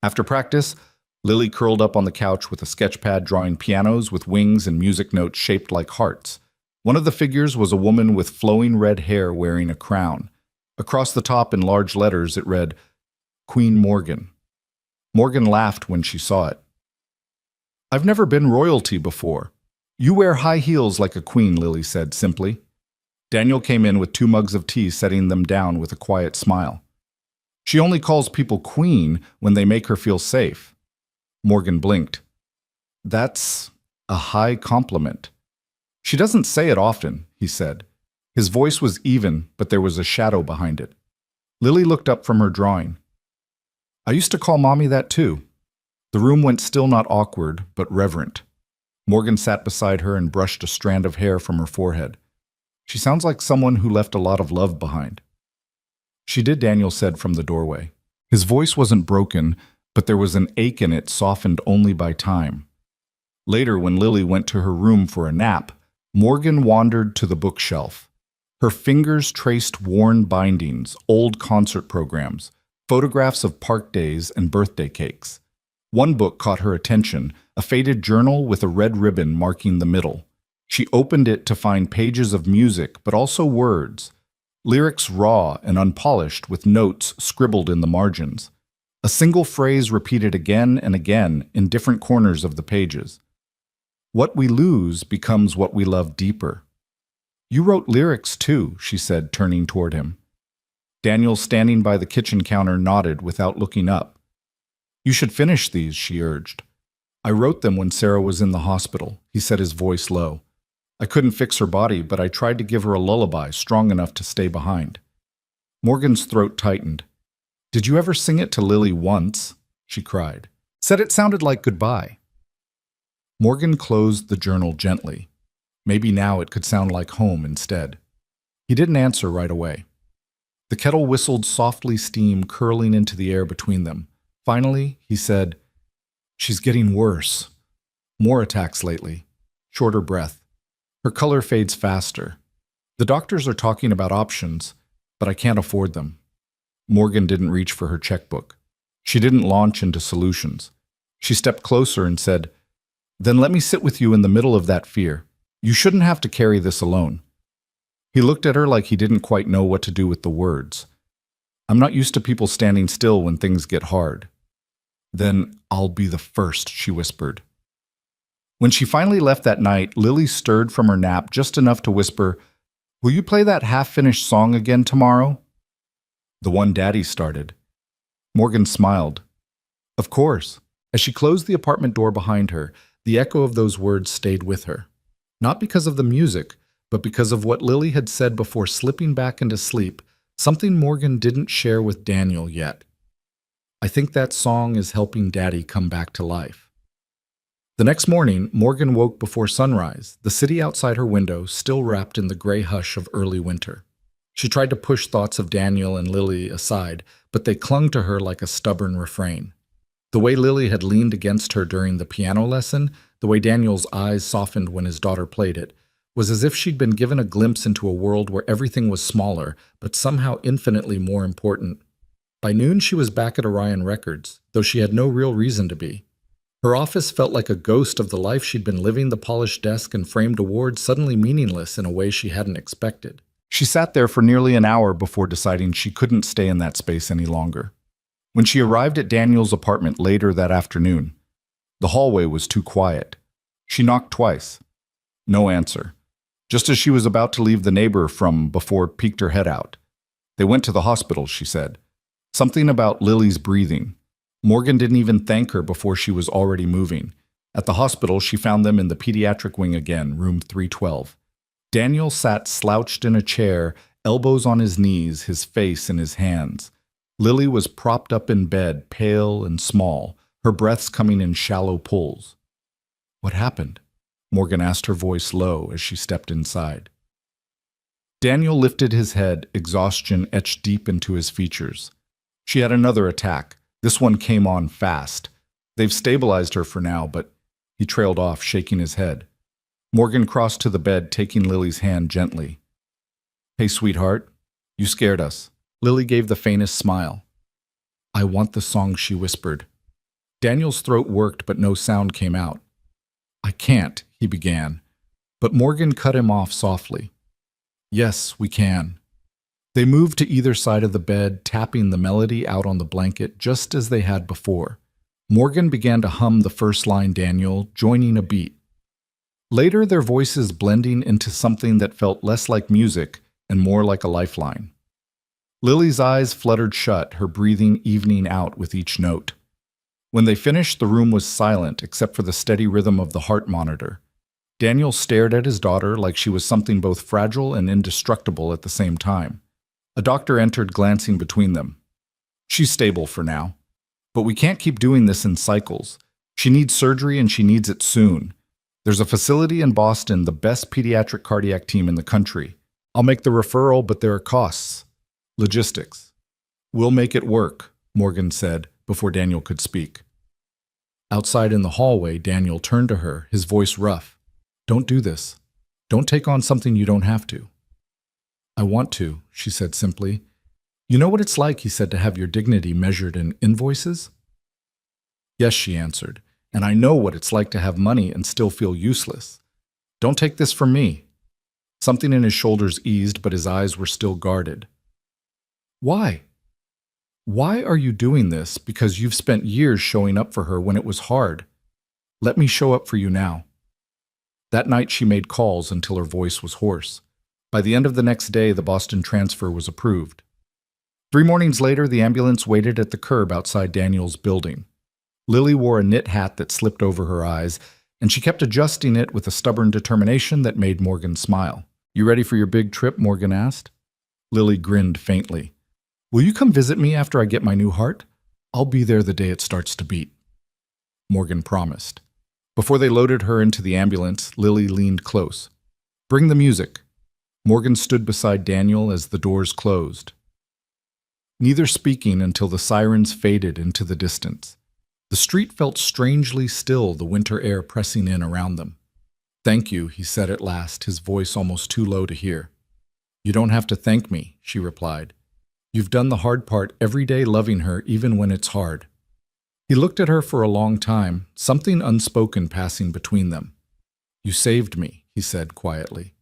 After practice, Lily curled up on the couch with a sketchpad drawing pianos with wings and music notes shaped like hearts. One of the figures was a woman with flowing red hair wearing a crown. Across the top in large letters it read, "Queen Morgan." Morgan laughed when she saw it. "I've never been royalty before." "You wear high heels like a queen," Lily said simply. Daniel came in with 2 mugs of tea, setting them down with a quiet smile. "She only calls people queen when they make her feel safe." Morgan blinked. That's a high compliment. She doesn't say it often, he said. His voice was even, but there was a shadow behind it. Lily looked up from her drawing. I used to call Mommy that too. The room went still not awkward, but reverent. Morgan sat beside her and brushed a strand of hair from her forehead. She sounds like someone who left a lot of love behind. She did, Daniel said from the doorway. His voice wasn't broken, but there was an ache in it softened only by time. Later, when Lily went to her room for a nap, Morgan wandered to the bookshelf. Her fingers traced worn bindings, old concert programs, photographs of park days and birthday cakes. One book caught her attention, a faded journal with a red ribbon marking the middle. She opened it to find pages of music, but also words. Lyrics raw and unpolished with notes scribbled in the margins. A single phrase repeated again and again in different corners of the pages. What we lose becomes what we love deeper. You wrote lyrics too, she said, turning toward him. Daniel, standing by the kitchen counter, nodded without looking up. You should finish these, she urged. I wrote them when Sarah was in the hospital, he said, his voice low. I couldn't fix her body, but I tried to give her a lullaby strong enough to stay behind. Morgan's throat tightened. Did you ever sing it to Lily once? She cried. Said it sounded like goodbye. Morgan closed the journal gently. Maybe now it could sound like home instead. He didn't answer right away. The kettle whistled softly, steam curling into the air between them. Finally, he said, She's getting worse. More attacks lately. Shorter breath. Her color fades faster. The doctors are talking about options, but I can't afford them. Morgan didn't reach for her checkbook. She didn't launch into solutions. She stepped closer and said, Then let me sit with you in the middle of that fear. You shouldn't have to carry this alone. He looked at her like he didn't quite know what to do with the words. I'm not used to people standing still when things get hard. Then I'll be the first, she whispered. When she finally left that night, Lily stirred from her nap just enough to whisper, Will you play that half-finished song again tomorrow? The one Daddy started. Morgan smiled. Of course. As she closed the apartment door behind her, the echo of those words stayed with her. Not because of the music, but because of what Lily had said before slipping back into sleep, something Morgan didn't share with Daniel yet. I think that song is helping Daddy come back to life. The next morning, Morgan woke before sunrise, the city outside her window still wrapped in the gray hush of early winter. She tried to push thoughts of Daniel and Lily aside, but they clung to her like a stubborn refrain. The way Lily had leaned against her during the piano lesson, the way Daniel's eyes softened when his daughter played it, was as if she'd been given a glimpse into a world where everything was smaller, but somehow infinitely more important. By noon, she was back at Orion Records, though she had no real reason to be. Her office felt like a ghost of the life she'd been living, the polished desk and framed awards suddenly meaningless in a way she hadn't expected. She sat there for nearly an hour before deciding she couldn't stay in that space any longer. When she arrived at Daniel's apartment later that afternoon, the hallway was too quiet. She knocked twice. No answer. Just as she was about to leave, the neighbor from before peeked her head out. They went to the hospital, she said. Something about Lily's breathing. Morgan didn't even thank her before she was already moving. At the hospital, she found them in the pediatric wing again, room 312. Daniel sat slouched in a chair, elbows on his knees, his face in his hands. Lily was propped up in bed, pale and small, her breaths coming in shallow pulls. What happened? Morgan asked, her voice low as she stepped inside. Daniel lifted his head, exhaustion etched deep into his features. She had another attack. This one came on fast. They've stabilized her for now, but he trailed off, shaking his head. Morgan crossed to the bed, taking Lily's hand gently. Hey, sweetheart, you scared us. Lily gave the faintest smile. I want the song, she whispered. Daniel's throat worked, but no sound came out. I can't, he began, but Morgan cut him off softly. Yes, we can. They moved to either side of the bed, tapping the melody out on the blanket just as they had before. Morgan began to hum the first line, Daniel, joining a beat. Later, their voices blending into something that felt less like music and more like a lifeline. Lily's eyes fluttered shut, her breathing evening out with each note. When they finished, the room was silent except for the steady rhythm of the heart monitor. Daniel stared at his daughter like she was something both fragile and indestructible at the same time. A doctor entered, glancing between them. She's stable for now. But we can't keep doing this in cycles. She needs surgery and she needs it soon. There's a facility in Boston, the best pediatric cardiac team in the country. I'll make the referral, but there are costs. Logistics. We'll make it work, Morgan said before Daniel could speak. Outside in the hallway, Daniel turned to her, his voice rough. Don't do this. Don't take on something you don't have to. I want to, she said simply. You know what it's like, he said, to have your dignity measured in invoices? Yes, she answered, and I know what it's like to have money and still feel useless. Don't take this from me. Something in his shoulders eased, but his eyes were still guarded. Why? Why are you doing this? Because you've spent years showing up for her when it was hard. Let me show up for you now. That night she made calls until her voice was hoarse. By the end of the next day, the Boston transfer was approved. 3 mornings later, the ambulance waited at the curb outside Daniel's building. Lily wore a knit hat that slipped over her eyes, and she kept adjusting it with a stubborn determination that made Morgan smile. You ready for your big trip? Morgan asked. Lily grinned faintly. Will you come visit me after I get my new heart? I'll be there the day it starts to beat. Morgan promised. Before they loaded her into the ambulance, Lily leaned close. Bring the music. Morgan stood beside Daniel as the doors closed, neither speaking until the sirens faded into the distance. The street felt strangely still, the winter air pressing in around them. Thank you, he said at last, his voice almost too low to hear. You don't have to thank me, she replied. You've done the hard part every day, loving her even when it's hard. He looked at her for a long time, something unspoken passing between them. You saved me, he said quietly.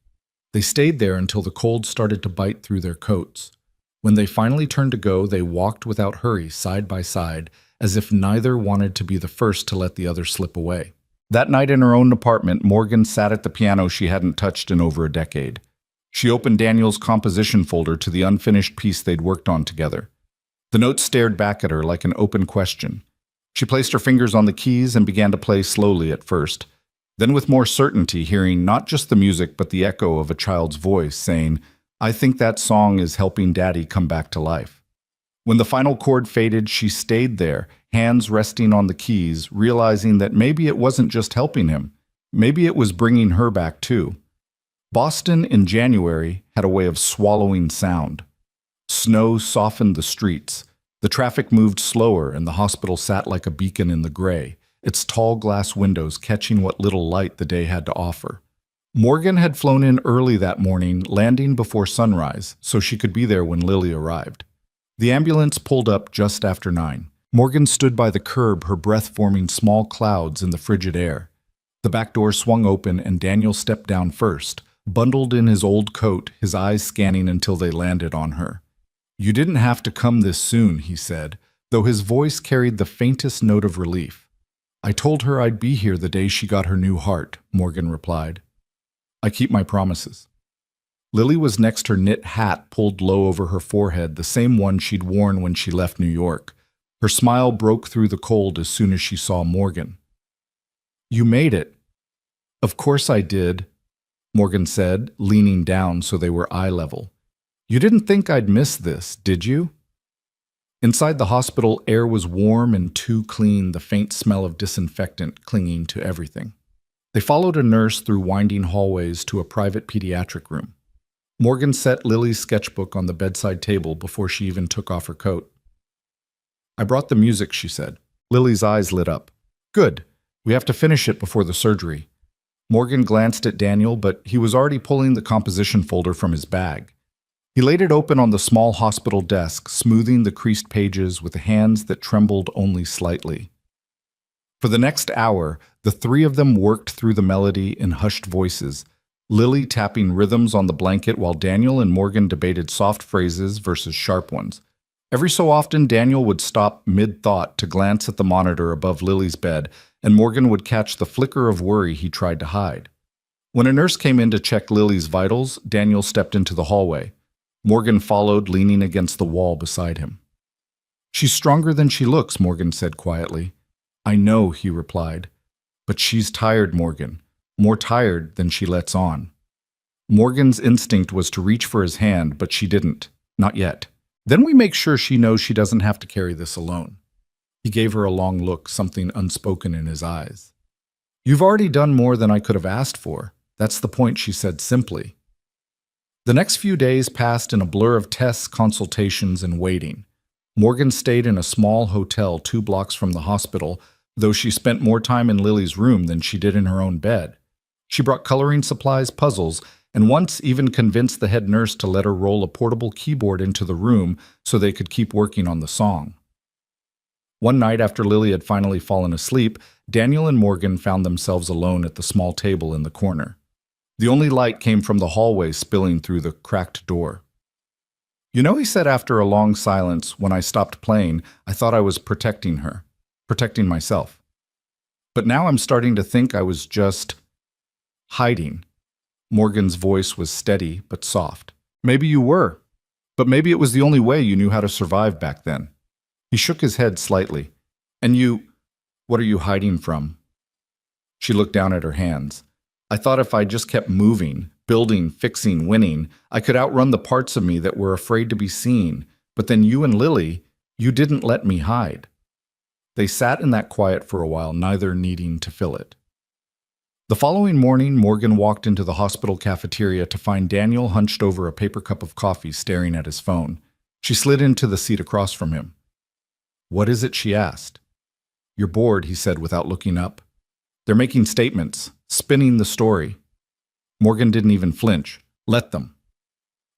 They stayed there until the cold started to bite through their coats. When they finally turned to go, they walked without hurry, side by side, as if neither wanted to be the first to let the other slip away. That night in her own apartment, Morgan sat at the piano she hadn't touched in over a decade. She opened Daniel's composition folder to the unfinished piece they'd worked on together. The notes stared back at her like an open question. She placed her fingers on the keys and began to play slowly at first, then with more certainty, hearing not just the music but the echo of a child's voice saying, I think that song is helping Daddy come back to life. When the final chord faded, she stayed there, hands resting on the keys, realizing that maybe it wasn't just helping him. Maybe it was bringing her back too. Boston in January had a way of swallowing sound. Snow softened the streets. The traffic moved slower and the hospital sat like a beacon in the gray, its tall glass windows catching what little light the day had to offer. Morgan had flown in early that morning, landing before sunrise, so she could be there when Lily arrived. The ambulance pulled up just after 9. Morgan stood by the curb, her breath forming small clouds in the frigid air. The back door swung open and Daniel stepped down first, bundled in his old coat, his eyes scanning until they landed on her. You didn't have to come this soon, he said, though his voice carried the faintest note of relief. I told her I'd be here the day she got her new heart, Morgan replied. I keep my promises. Lily was next, her knit hat pulled low over her forehead, the same one she'd worn when she left New York. Her smile broke through the cold as soon as she saw Morgan. You made it. Of course I did, Morgan said, leaning down so they were eye level. You didn't think I'd miss this, did you? Inside the hospital, air was warm and too clean, the faint smell of disinfectant clinging to everything. They followed a nurse through winding hallways to a private pediatric room. Morgan set Lily's sketchbook on the bedside table before she even took off her coat. I brought the music, she said. Lily's eyes lit up. Good. We have to finish it before the surgery. Morgan glanced at Daniel, but he was already pulling the composition folder from his bag. He laid it open on the small hospital desk, smoothing the creased pages with hands that trembled only slightly. For the next hour, the 3 of them worked through the melody in hushed voices, Lily tapping rhythms on the blanket while Daniel and Morgan debated soft phrases versus sharp ones. Every so often, Daniel would stop mid-thought to glance at the monitor above Lily's bed, and Morgan would catch the flicker of worry he tried to hide. When a nurse came in to check Lily's vitals, Daniel stepped into the hallway. Morgan followed, leaning against the wall beside him. She's stronger than she looks, Morgan said quietly. I know, he replied. But she's tired, Morgan. More tired than she lets on. Morgan's instinct was to reach for his hand, but she didn't. Not yet. Then we make sure she knows she doesn't have to carry this alone. He gave her a long look, something unspoken in his eyes. You've already done more than I could have asked for. That's the point, she said simply. The next few days passed in a blur of tests, consultations, and waiting. Morgan stayed in a small hotel 2 blocks from the hospital, though she spent more time in Lily's room than she did in her own bed. She brought coloring supplies, puzzles, and once even convinced the head nurse to let her roll a portable keyboard into the room so they could keep working on the song. One night after Lily had finally fallen asleep, Daniel and Morgan found themselves alone at the small table in the corner. The only light came from the hallway spilling through the cracked door. You know, he said after a long silence, when I stopped playing, I thought I was protecting her, protecting myself. But now I'm starting to think I was just hiding. Morgan's voice was steady but soft. Maybe you were, but maybe it was the only way you knew how to survive back then. He shook his head slightly. And you, what are you hiding from? She looked down at her hands. I thought if I just kept moving, building, fixing, winning, I could outrun the parts of me that were afraid to be seen. But then you and Lily, you didn't let me hide. They sat in that quiet for a while, neither needing to fill it. The following morning, Morgan walked into the hospital cafeteria to find Daniel hunched over a paper cup of coffee staring at his phone. She slid into the seat across from him. What is it? She asked. You're bored, he said without looking up. They're making statements, spinning the story. Morgan didn't even flinch. Let them.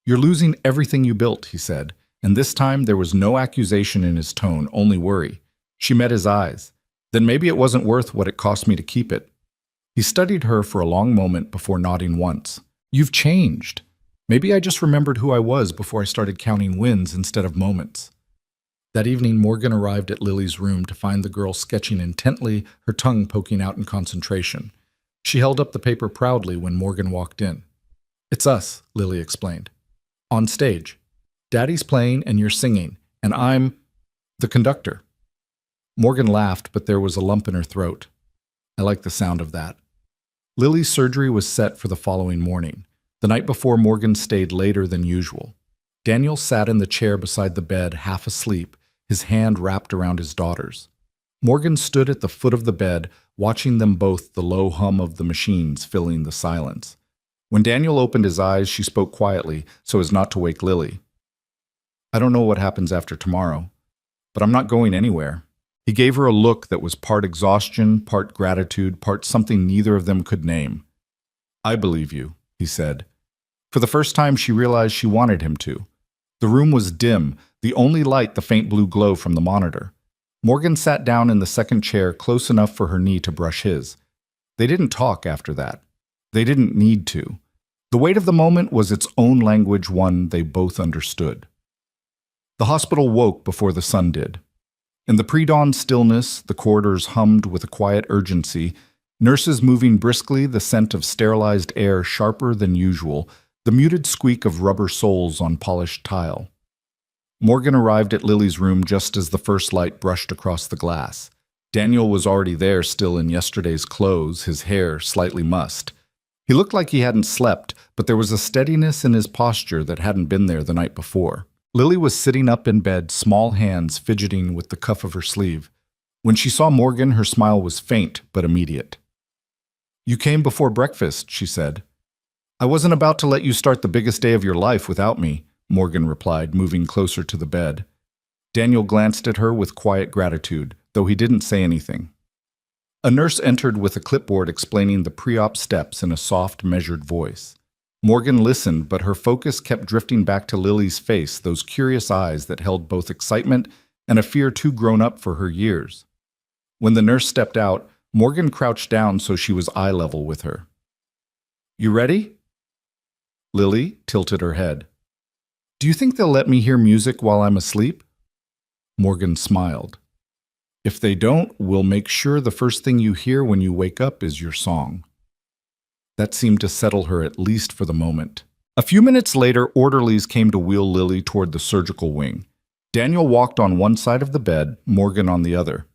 You're losing everything you built, he said, and this time there was no accusation in his tone, only worry. She met his eyes. Then maybe it wasn't worth what it cost me to keep it. He studied her for a long moment before nodding once. You've changed. Maybe I just remembered who I was before I started counting wins instead of moments. That evening, Morgan arrived at Lily's room to find the girl sketching intently, her tongue poking out in concentration. She held up the paper proudly when Morgan walked in. It's us, Lily explained. On stage. Daddy's playing and you're singing, and I'm the conductor. Morgan laughed, but there was a lump in her throat. I like the sound of that. Lily's surgery was set for the following morning. The night before, Morgan stayed later than usual. Daniel sat in the chair beside the bed, half asleep, his hand wrapped around his daughter's. Morgan stood at the foot of the bed, watching them both, the low hum of the machines filling the silence. When Daniel opened his eyes, she spoke quietly, so as not to wake Lily. I don't know what happens after tomorrow, but I'm not going anywhere. He gave her a look that was part exhaustion, part gratitude, part something neither of them could name. I believe you, he said. For the first time, she realized she wanted him to. The room was dim, the only light the faint blue glow from the monitor. Morgan sat down in the second chair close enough for her knee to brush his. They didn't talk after that. They didn't need to. The weight of the moment was its own language, one they both understood. The hospital woke before the sun did. In the pre-dawn stillness, the corridors hummed with a quiet urgency, nurses moving briskly, the scent of sterilized air sharper than usual, the muted squeak of rubber soles on polished tile. Morgan arrived at Lily's room just as the first light brushed across the glass. Daniel was already there, still in yesterday's clothes, his hair slightly mussed. He looked like he hadn't slept, but there was a steadiness in his posture that hadn't been there the night before. Lily was sitting up in bed, small hands fidgeting with the cuff of her sleeve. When she saw Morgan, her smile was faint but immediate. You came before breakfast, she said. I wasn't about to let you start the biggest day of your life without me, Morgan replied, moving closer to the bed. Daniel glanced at her with quiet gratitude, though he didn't say anything. A nurse entered with a clipboard explaining the pre-op steps in a soft, measured voice. Morgan listened, but her focus kept drifting back to Lily's face, those curious eyes that held both excitement and a fear too grown up for her years. When the nurse stepped out, Morgan crouched down so she was eye level with her. You ready? Lily tilted her head. Do you think they'll let me hear music while I'm asleep? Morgan smiled. If they don't, we'll make sure the first thing you hear when you wake up is your song. That seemed to settle her at least for the moment. A few minutes later, orderlies came to wheel Lily toward the surgical wing. Daniel walked on one side of the bed, Morgan on the other.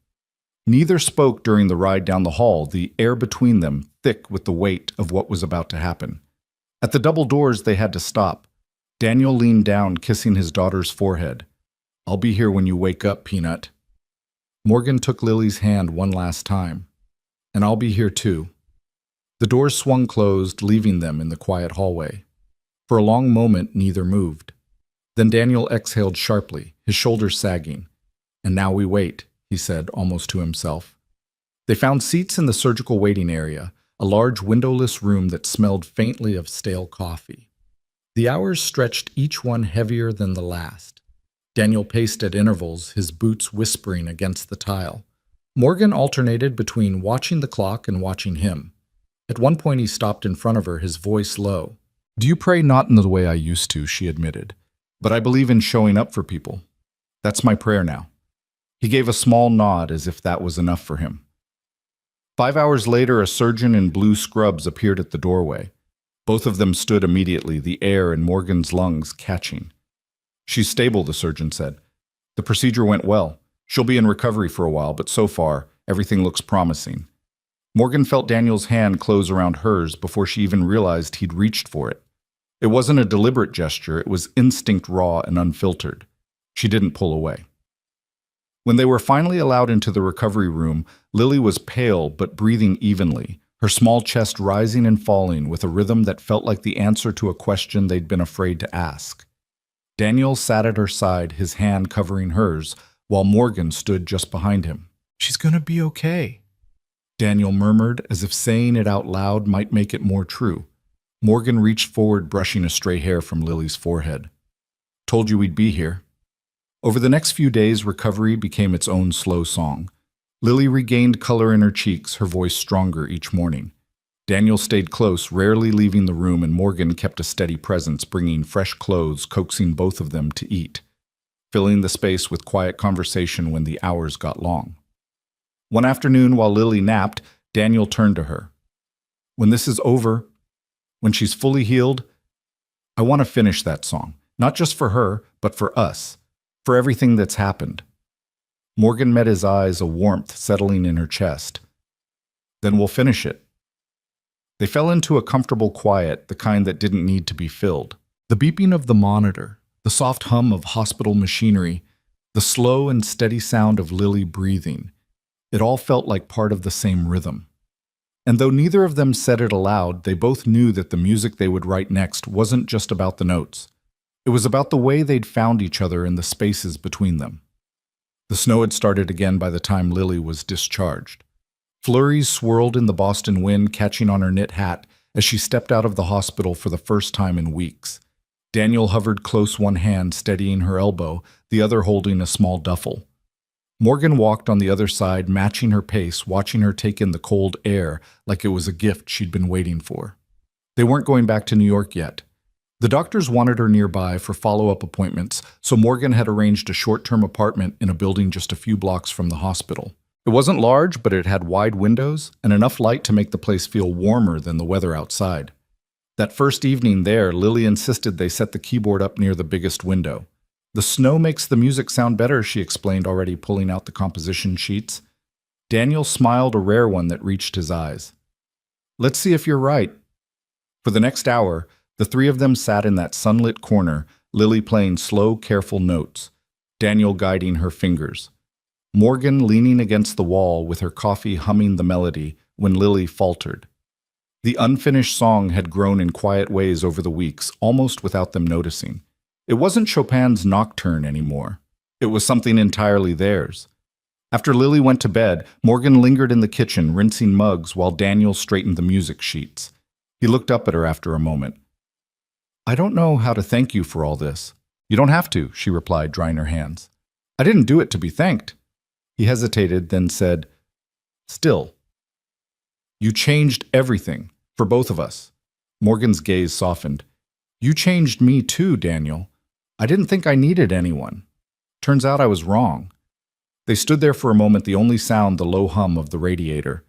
Neither spoke during the ride down the hall, the air between them thick with the weight of what was about to happen. At the double doors, they had to stop. Daniel leaned down, kissing his daughter's forehead. "I'll be here when you wake up, Peanut." Morgan took Lily's hand one last time. "And I'll be here too." The doors swung closed, leaving them in the quiet hallway. For a long moment, neither moved. Then Daniel exhaled sharply, his shoulders sagging. "And now we wait," he said, almost to himself. They found seats in the surgical waiting area, a large windowless room that smelled faintly of stale coffee. The hours stretched, each one heavier than the last. Daniel paced at intervals, his boots whispering against the tile. Morgan alternated between watching the clock and watching him. At one point he stopped in front of her, his voice low. "Do you pray? Not in the way I used to," she admitted. "But I believe in showing up for people. That's my prayer now." He gave a small nod as if that was enough for him. 5 hours later, a surgeon in blue scrubs appeared at the doorway. Both of them stood immediately, the air in Morgan's lungs catching. "She's stable," the surgeon said. "The procedure went well. She'll be in recovery for a while, but so far, everything looks promising." Morgan felt Daniel's hand close around hers before she even realized he'd reached for it. It wasn't a deliberate gesture, it was instinct, raw and unfiltered. She didn't pull away. When they were finally allowed into the recovery room, Lily was pale but breathing evenly, her small chest rising and falling with a rhythm that felt like the answer to a question they'd been afraid to ask. Daniel sat at her side, his hand covering hers, while Morgan stood just behind him. "She's gonna be okay," Daniel murmured, as if saying it out loud might make it more true. Morgan reached forward, brushing a stray hair from Lily's forehead. "Told you we'd be here." Over the next few days, recovery became its own slow song. Lily regained color in her cheeks, her voice stronger each morning. Daniel stayed close, rarely leaving the room, and Morgan kept a steady presence, bringing fresh clothes, coaxing both of them to eat, filling the space with quiet conversation when the hours got long. One afternoon, while Lily napped, Daniel turned to her. "When this is over, when she's fully healed, I want to finish that song, not just for her, but for us, for everything that's happened." Morgan met his eyes, a warmth settling in her chest. "Then we'll finish it." They fell into a comfortable quiet, the kind that didn't need to be filled. The beeping of the monitor, the soft hum of hospital machinery, the slow and steady sound of Lily breathing, it all felt like part of the same rhythm. And though neither of them said it aloud, they both knew that the music they would write next wasn't just about the notes. It was about the way they'd found each other in the spaces between them. The snow had started again by the time Lily was discharged. Flurries swirled in the Boston wind, catching on her knit hat as she stepped out of the hospital for the first time in weeks. Daniel hovered close, one hand steadying her elbow, the other holding a small duffel. Morgan walked on the other side, matching her pace, watching her take in the cold air like it was a gift she'd been waiting for. They weren't going back to New York yet. The doctors wanted her nearby for follow-up appointments, so Morgan had arranged a short-term apartment in a building just a few blocks from the hospital. It wasn't large, but it had wide windows and enough light to make the place feel warmer than the weather outside. That first evening there, Lily insisted they set the keyboard up near the biggest window. "The snow makes the music sound better," she explained, already pulling out the composition sheets. Daniel smiled, a rare one that reached his eyes. "Let's see if you're right." For the next hour, the three of them sat in that sunlit corner, Lily playing slow, careful notes, Daniel guiding her fingers. Morgan leaning against the wall with her coffee humming the melody when Lily faltered. The unfinished song had grown in quiet ways over the weeks, almost without them noticing. It wasn't Chopin's Nocturne anymore. It was something entirely theirs. After Lily went to bed, Morgan lingered in the kitchen, rinsing mugs while Daniel straightened the music sheets. He looked up at her after a moment. "I don't know how to thank you for all this." "You don't have to," she replied, drying her hands. "I didn't do it to be thanked." He hesitated, then said, "Still, you changed everything, for both of us." Morgan's gaze softened. "You changed me too, Daniel. I didn't think I needed anyone. Turns out I was wrong." They stood there for a moment, the only sound the low hum of the radiator.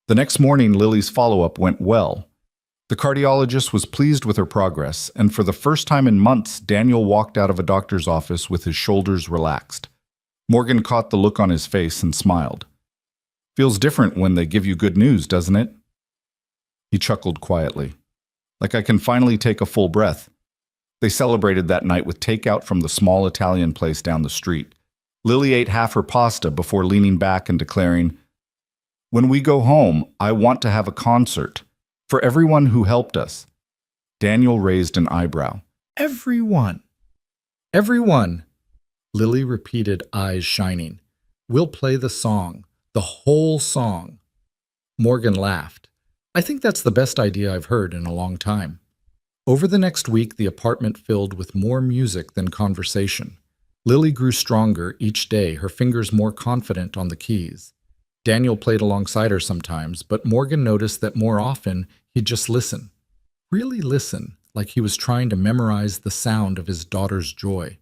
The next morning, Lily's follow-up went well. The cardiologist was pleased with her progress, and for the first time in months, Daniel walked out of a doctor's office with his shoulders relaxed. Morgan caught the look on his face and smiled. Feels different when they give you good news, doesn't it? He chuckled quietly. Like I can finally take a full breath. They celebrated that night with takeout from the small Italian place down the street. Lily ate half her pasta before leaning back and declaring, "When we go home, I want to have a concert. For everyone who helped us." Daniel raised an eyebrow. Everyone. Everyone. Lily repeated, eyes shining. We'll play the song. The whole song. Morgan laughed. I think that's the best idea I've heard in a long time. Over the next week, the apartment filled with more music than conversation. Lily grew stronger each day, her fingers more confident on the keys. Daniel played alongside her sometimes, but Morgan noticed that more often he'd just listen. Really listen, like he was trying to memorize the sound of his daughter's joy.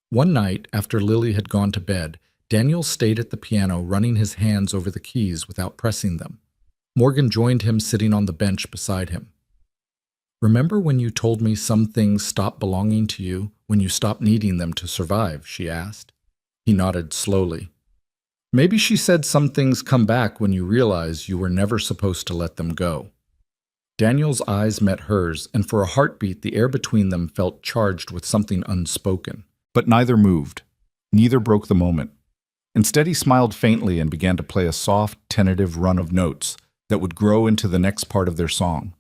One night, after Lily had gone to bed, Daniel stayed at the piano, running his hands over the keys without pressing them. Morgan joined him, sitting on the bench beside him. Remember when you told me some things stop belonging to you when you stop needing them to survive? She asked. He nodded slowly. Maybe she said some things come back when you realize you were never supposed to let them go. Daniel's eyes met hers, and for a heartbeat the air between them felt charged with something unspoken. But neither moved. Neither broke the moment. Instead, he smiled faintly and began to play a soft, tentative run of notes that would grow into the next part of their song.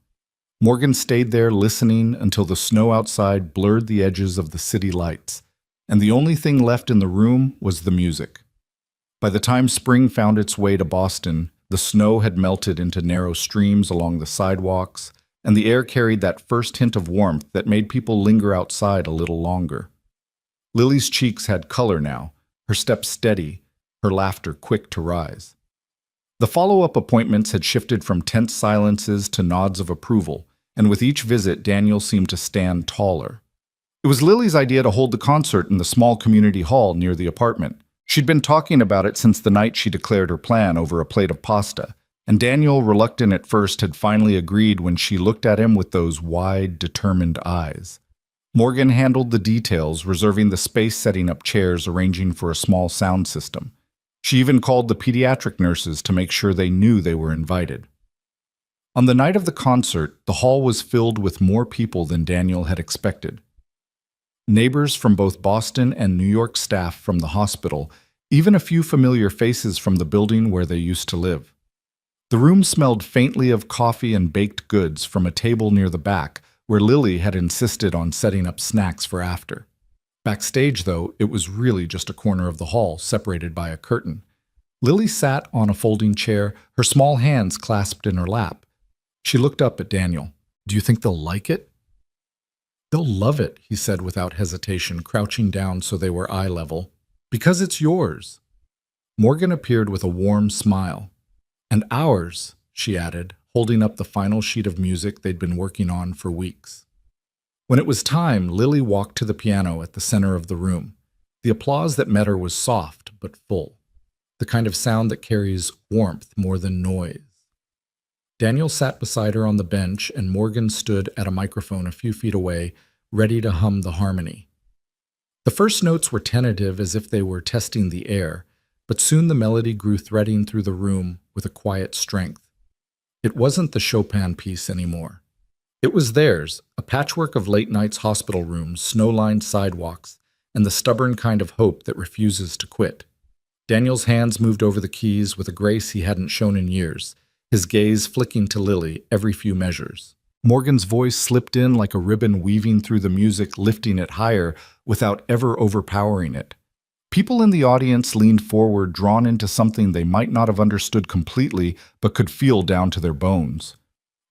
Morgan stayed there listening until the snow outside blurred the edges of the city lights, and the only thing left in the room was the music. By the time spring found its way to Boston, the snow had melted into narrow streams along the sidewalks, and the air carried that first hint of warmth that made people linger outside a little longer. Lily's cheeks had color now, her step steady, her laughter quick to rise. The follow-up appointments had shifted from tense silences to nods of approval, and with each visit, Daniel seemed to stand taller. It was Lily's idea to hold the concert in the small community hall near the apartment. She'd been talking about it since the night she declared her plan over a plate of pasta, and Daniel, reluctant at first, had finally agreed when she looked at him with those wide, determined eyes. Morgan handled the details, reserving the space, setting up chairs, arranging for a small sound system. She even called the pediatric nurses to make sure they knew they were invited. On the night of the concert, the hall was filled with more people than Daniel had expected. Neighbors from both Boston and New York, staff from the hospital, even a few familiar faces from the building where they used to live. The room smelled faintly of coffee and baked goods from a table near the back, where Lily had insisted on setting up snacks for after. Backstage, though, it was really just a corner of the hall, separated by a curtain. Lily sat on a folding chair, her small hands clasped in her lap. She looked up at Daniel. "Do you think they'll like it?" "They'll love it," he said without hesitation, crouching down so they were eye level. "Because it's yours." Morgan appeared with a warm smile. "And ours," she added, holding up the final sheet of music they'd been working on for weeks. When it was time, Lily walked to the piano at the center of the room. The applause that met her was soft but full, the kind of sound that carries warmth more than noise. Daniel sat beside her on the bench, and Morgan stood at a microphone a few feet away, ready to hum the harmony. The first notes were tentative, as if they were testing the air, but soon the melody grew, threading through the room with a quiet strength. It wasn't the Chopin piece anymore. It was theirs, a patchwork of late nights, hospital rooms, snow-lined sidewalks, and the stubborn kind of hope that refuses to quit. Daniel's hands moved over the keys with a grace he hadn't shown in years, his gaze flicking to Lily every few measures. Morgan's voice slipped in like a ribbon, weaving through the music, lifting it higher without ever overpowering it. People in the audience leaned forward, drawn into something they might not have understood completely, but could feel down to their bones.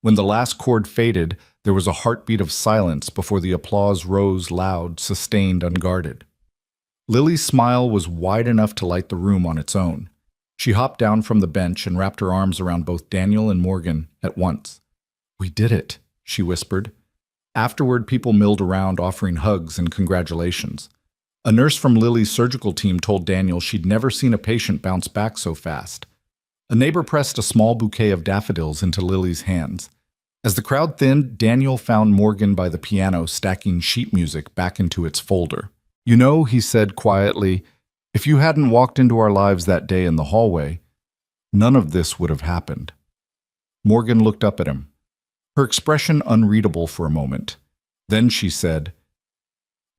When the last chord faded, there was a heartbeat of silence before the applause rose loud, sustained, unguarded. Lily's smile was wide enough to light the room on its own. She hopped down from the bench and wrapped her arms around both Daniel and Morgan at once. "We did it," she whispered. Afterward, people milled around, offering hugs and congratulations. A nurse from Lily's surgical team told Daniel she'd never seen a patient bounce back so fast. A neighbor pressed a small bouquet of daffodils into Lily's hands. As the crowd thinned, Daniel found Morgan by the piano, stacking sheet music back into its folder. "You know," he said quietly, "if you hadn't walked into our lives that day in the hallway, None of this would have happened. Morgan looked up at him, her expression unreadable for a moment. Then she said,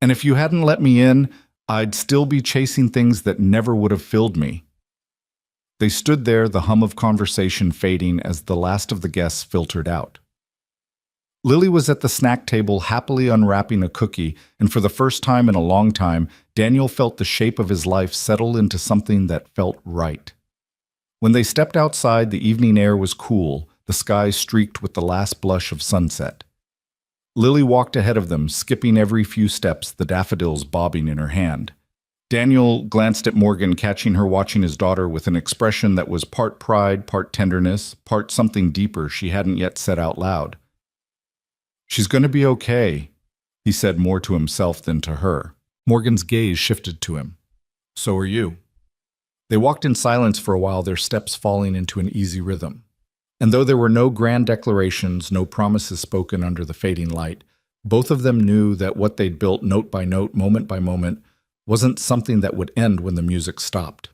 "And if you hadn't let me in, I'd still be chasing things that never would have filled me." They stood there, the hum of conversation fading as the last of the guests filtered out. Lily was at the snack table happily unwrapping a cookie, and for the first time in a long time, Daniel felt the shape of his life settle into something that felt right. When they stepped outside, the evening air was cool, the sky streaked with the last blush of sunset. Lily walked ahead of them, skipping every few steps, the daffodils bobbing in her hand. Daniel glanced at Morgan, catching her watching his daughter with an expression that was part pride, part tenderness, part something deeper she hadn't yet said out loud. "She's going to be okay," he said more to himself than to her. Morgan's gaze shifted to him. "So are you." They walked in silence for a while, their steps falling into an easy rhythm. And though there were no grand declarations, no promises spoken under the fading light, both of them knew that what they'd built note by note, moment by moment, wasn't something that would end when the music stopped.